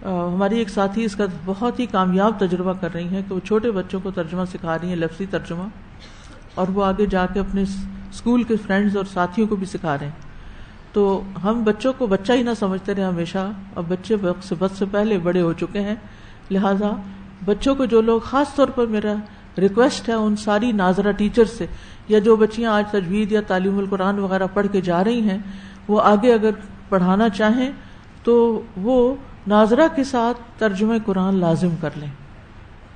Speaker 1: ہماری ایک ساتھی اس کا بہت ہی کامیاب تجربہ کر رہی ہیں کہ وہ چھوٹے بچوں کو ترجمہ سکھا رہی ہیں، لفظی ترجمہ، اور وہ آگے جا کے اپنے اسکول کے فرینڈز اور ساتھیوں کو بھی سکھا رہے ہیں۔ تو ہم بچوں کو بچہ ہی نہ سمجھتے رہے ہمیشہ، اب بچے وقت سے پہلے بڑے ہو چکے ہیں، لہٰذا بچوں کو جو لوگ، خاص طور پر میرا ریکویسٹ ہے ان ساری ناظرہ ٹیچر سے، یا جو بچیاں آج تجوید یا تعلیم القرآن وغیرہ پڑھ کے جا رہی ہیں، وہ آگے اگر پڑھانا چاہیں تو وہ ناظرہ کے ساتھ ترجمہ قرآن لازم کر لیں۔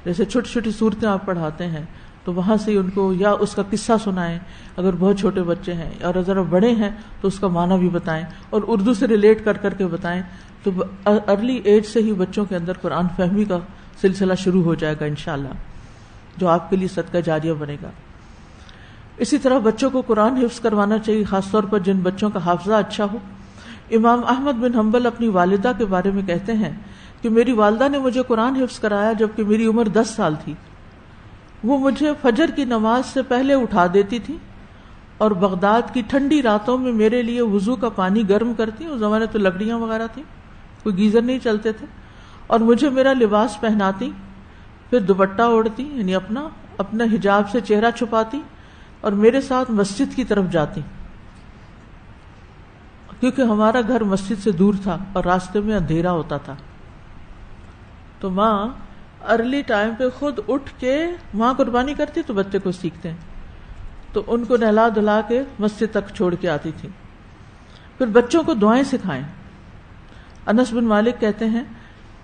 Speaker 1: جیسے چھوٹی چھوٹی صورتیں آپ پڑھاتے ہیں تو وہاں سے ان کو یا اس کا قصہ سنائیں اگر بہت چھوٹے بچے ہیں، اور ذرا بڑے ہیں تو اس کا معنی بھی بتائیں اور اردو سے ریلیٹ کر کے بتائیں، تو ارلی ایج سے ہی بچوں کے اندر قرآن فہمی کا سلسلہ شروع ہو جائے گا انشاءاللہ، جو آپ کے لیے صدقہ جاریہ بنے گا۔ اسی طرح بچوں کو قرآن حفظ کروانا چاہیے، خاص طور پر جن بچوں کا حافظہ اچھا ہو۔ امام احمد بن حنبل اپنی والدہ کے بارے میں کہتے ہیں کہ میری والدہ نے مجھے قرآن حفظ کرایا جبکہ میری عمر 10 سال تھی۔ وہ مجھے فجر کی نماز سے پہلے اٹھا دیتی تھی اور بغداد کی ٹھنڈی راتوں میں میرے لیے وضو کا پانی گرم کرتی، اس زمانے تو لکڑیاں وغیرہ تھیں، کوئی گیزر نہیں چلتے تھے، اور مجھے میرا لباس پہناتی، پھر دوپٹہ اوڑھتی، یعنی اپنا حجاب سے چہرہ چھپاتی اور میرے ساتھ مسجد کی طرف جاتی، کیونکہ ہمارا گھر مسجد سے دور تھا اور راستے میں اندھیرا ہوتا تھا۔ تو ماں ارلی ٹائم پہ خود اٹھ کے ماں قربانی کرتی تو بچے کو سیکھتے ہیں، تو ان کو نہلا دھلا کے مسجد تک چھوڑ کے آتی تھی۔ پھر بچوں کو دعائیں سکھائیں۔ انس بن مالک کہتے ہیں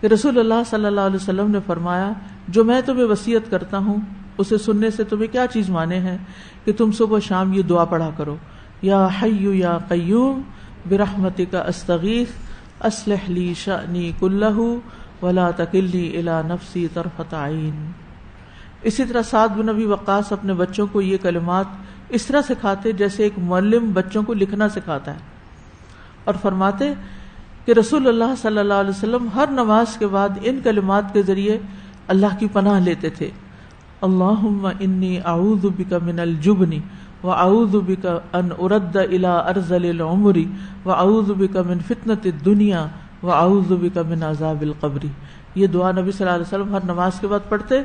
Speaker 1: کہ رسول اللہ صلی اللہ علیہ وسلم نے فرمایا جو میں تمہیں وصیت کرتا ہوں اسے سننے سے تمہیں کیا چیز مانے ہے کہ تم صبح شام یہ دعا پڑھا کرو، یا حی یا قیوم برحمتک استغیث اصلح لی شأنی کلہ ولا تکلنی الی نفسی طرفۃ عین۔ اسی طرح سعد بن ابی وقاص اپنے بچوں کو یہ کلمات اس طرح سکھاتے جیسے ایک معلم بچوں کو لکھنا سکھاتا ہے، اور فرماتے کہ رسول اللہ صلی اللہ علیہ وسلم ہر نماز کے بعد ان کلمات کے ذریعے اللہ کی پناہ لیتے تھے، اللہم انی اعوذ بک من الجبن واعوذ بک ان ارد الی ارذل العمر واعوذ بک من فتنۃ الدنیا واعوذ بک من عذاب القبر۔ یہ دعا نبی صلی اللہ علیہ وسلم ہر نماز کے بعد پڑھتے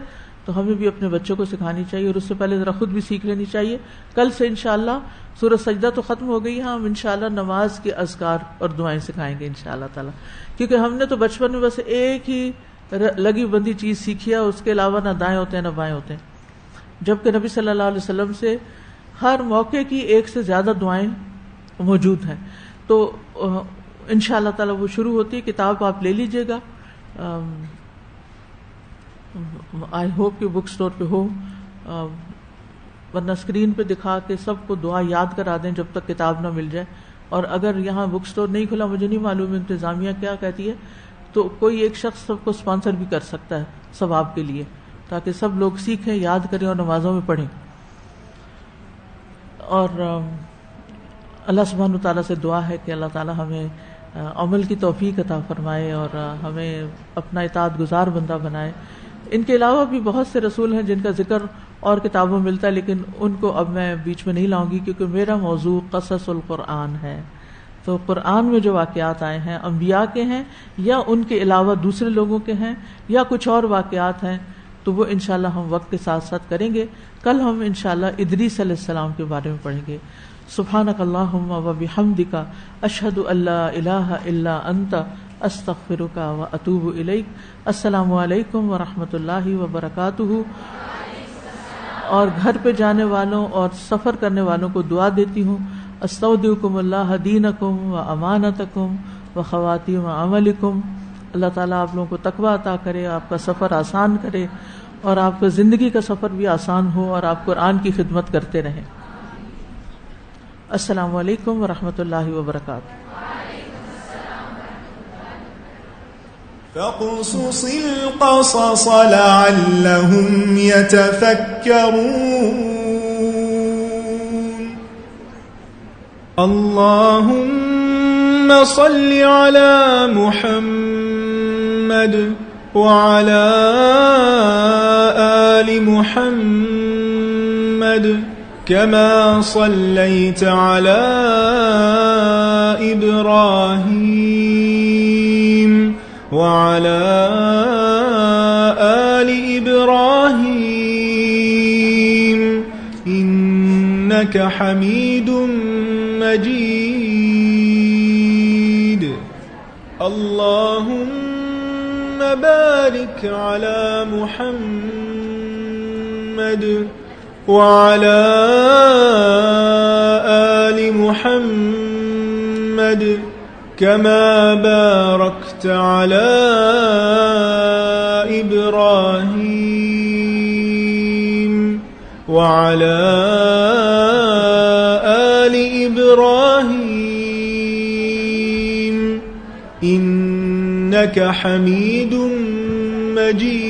Speaker 1: تو ہمیں بھی اپنے بچوں کو سکھانی چاہیے، اور اس سے پہلے ذرا خود بھی سیکھ لینی چاہیے. کل سے انشاءاللہ سورۃ سجدہ تو ختم ہو گئی ہے، ہم انشاءاللہ نماز کے اذکار اور دعائیں سکھائیں گے انشاءاللہ تعالی، کیونکہ ہم نے تو بچپن میں بس ایک ہی لگی بندی چیز سیکھی ہے، اس کے علاوہ نہ دائیں ہوتے ہیں نہ بائیں ہوتے ہیں، جبکہ نبی صلی اللہ علیہ وسلم سے ہر موقع کی ایک سے زیادہ دعائیں موجود ہیں. تو انشاءاللہ تعالی وہ شروع ہوتی ہے. کتاب آپ لے لیجئے گا، آئی ہوپ کہ بک سٹور پہ ہو، ورنہ اسکرین پہ دکھا کے سب کو دعا یاد کرا دیں جب تک کتاب نہ مل جائے. اور اگر یہاں بک سٹور نہیں کھلا، مجھے نہیں معلوم انتظامیہ کیا کہتی ہے، تو کوئی ایک شخص سب کو اسپانسر بھی کر سکتا ہے ثواب کے لیے، تاکہ سب لوگ سیکھیں، یاد کریں اور نمازوں میں پڑھیں. اور اللہ سبحانہ وتعالیٰ سے دعا ہے کہ اللہ تعالیٰ ہمیں عمل کی توفیق عطا فرمائے اور ہمیں اپنا اطاعت گزار بندہ بنائے. ان کے علاوہ بھی بہت سے رسول ہیں جن کا ذکر اور کتابوں میں ملتا ہے، لیکن ان کو اب میں بیچ میں نہیں لاؤں گی، کیونکہ میرا موضوع قصص القرآن ہے. تو قرآن میں جو واقعات آئے ہیں انبیاء کے ہیں یا ان کے علاوہ دوسرے لوگوں کے ہیں یا کچھ اور واقعات ہیں، تو وہ انشاءاللہ ہم وقت کے ساتھ ساتھ کریں گے. کل ہم انشاءاللہ ادریس علیہ السلام کے بارے میں پڑھیں گے. سبحانک اللہم و بحمدک، اشہد ان لا الہ الا انت، استغفرک و اتوب الیک. السلام علیکم ورحمۃ اللہ وبرکاتہ. اور گھر پہ جانے والوں اور سفر کرنے والوں کو دعا دیتی ہوں، استودعکم اللہ دینکم و امانتکم و خواتیم عملکم. اللہ تعالیٰ آپ لوگوں کو تقویٰ عطا کرے، آپ کا سفر آسان کرے، اور آپ کا زندگی کا سفر بھی آسان ہو، اور آپ قرآن کی خدمت کرتے رہیں. السلام علیکم ورحمۃ اللہ وبرکاتہ.
Speaker 4: فاقصص القصص لعلهم يتفكرون. اللهم صل على محمد وعلى آل محمد كما صليت على إبراهيم وعلى آل إبراهيم إنك حميد مجيد. اللهم بارك على محمد وعلى آل محمد كما باركت على إبراهيم وعلى آل إبراهيم إنك حميد مجيد.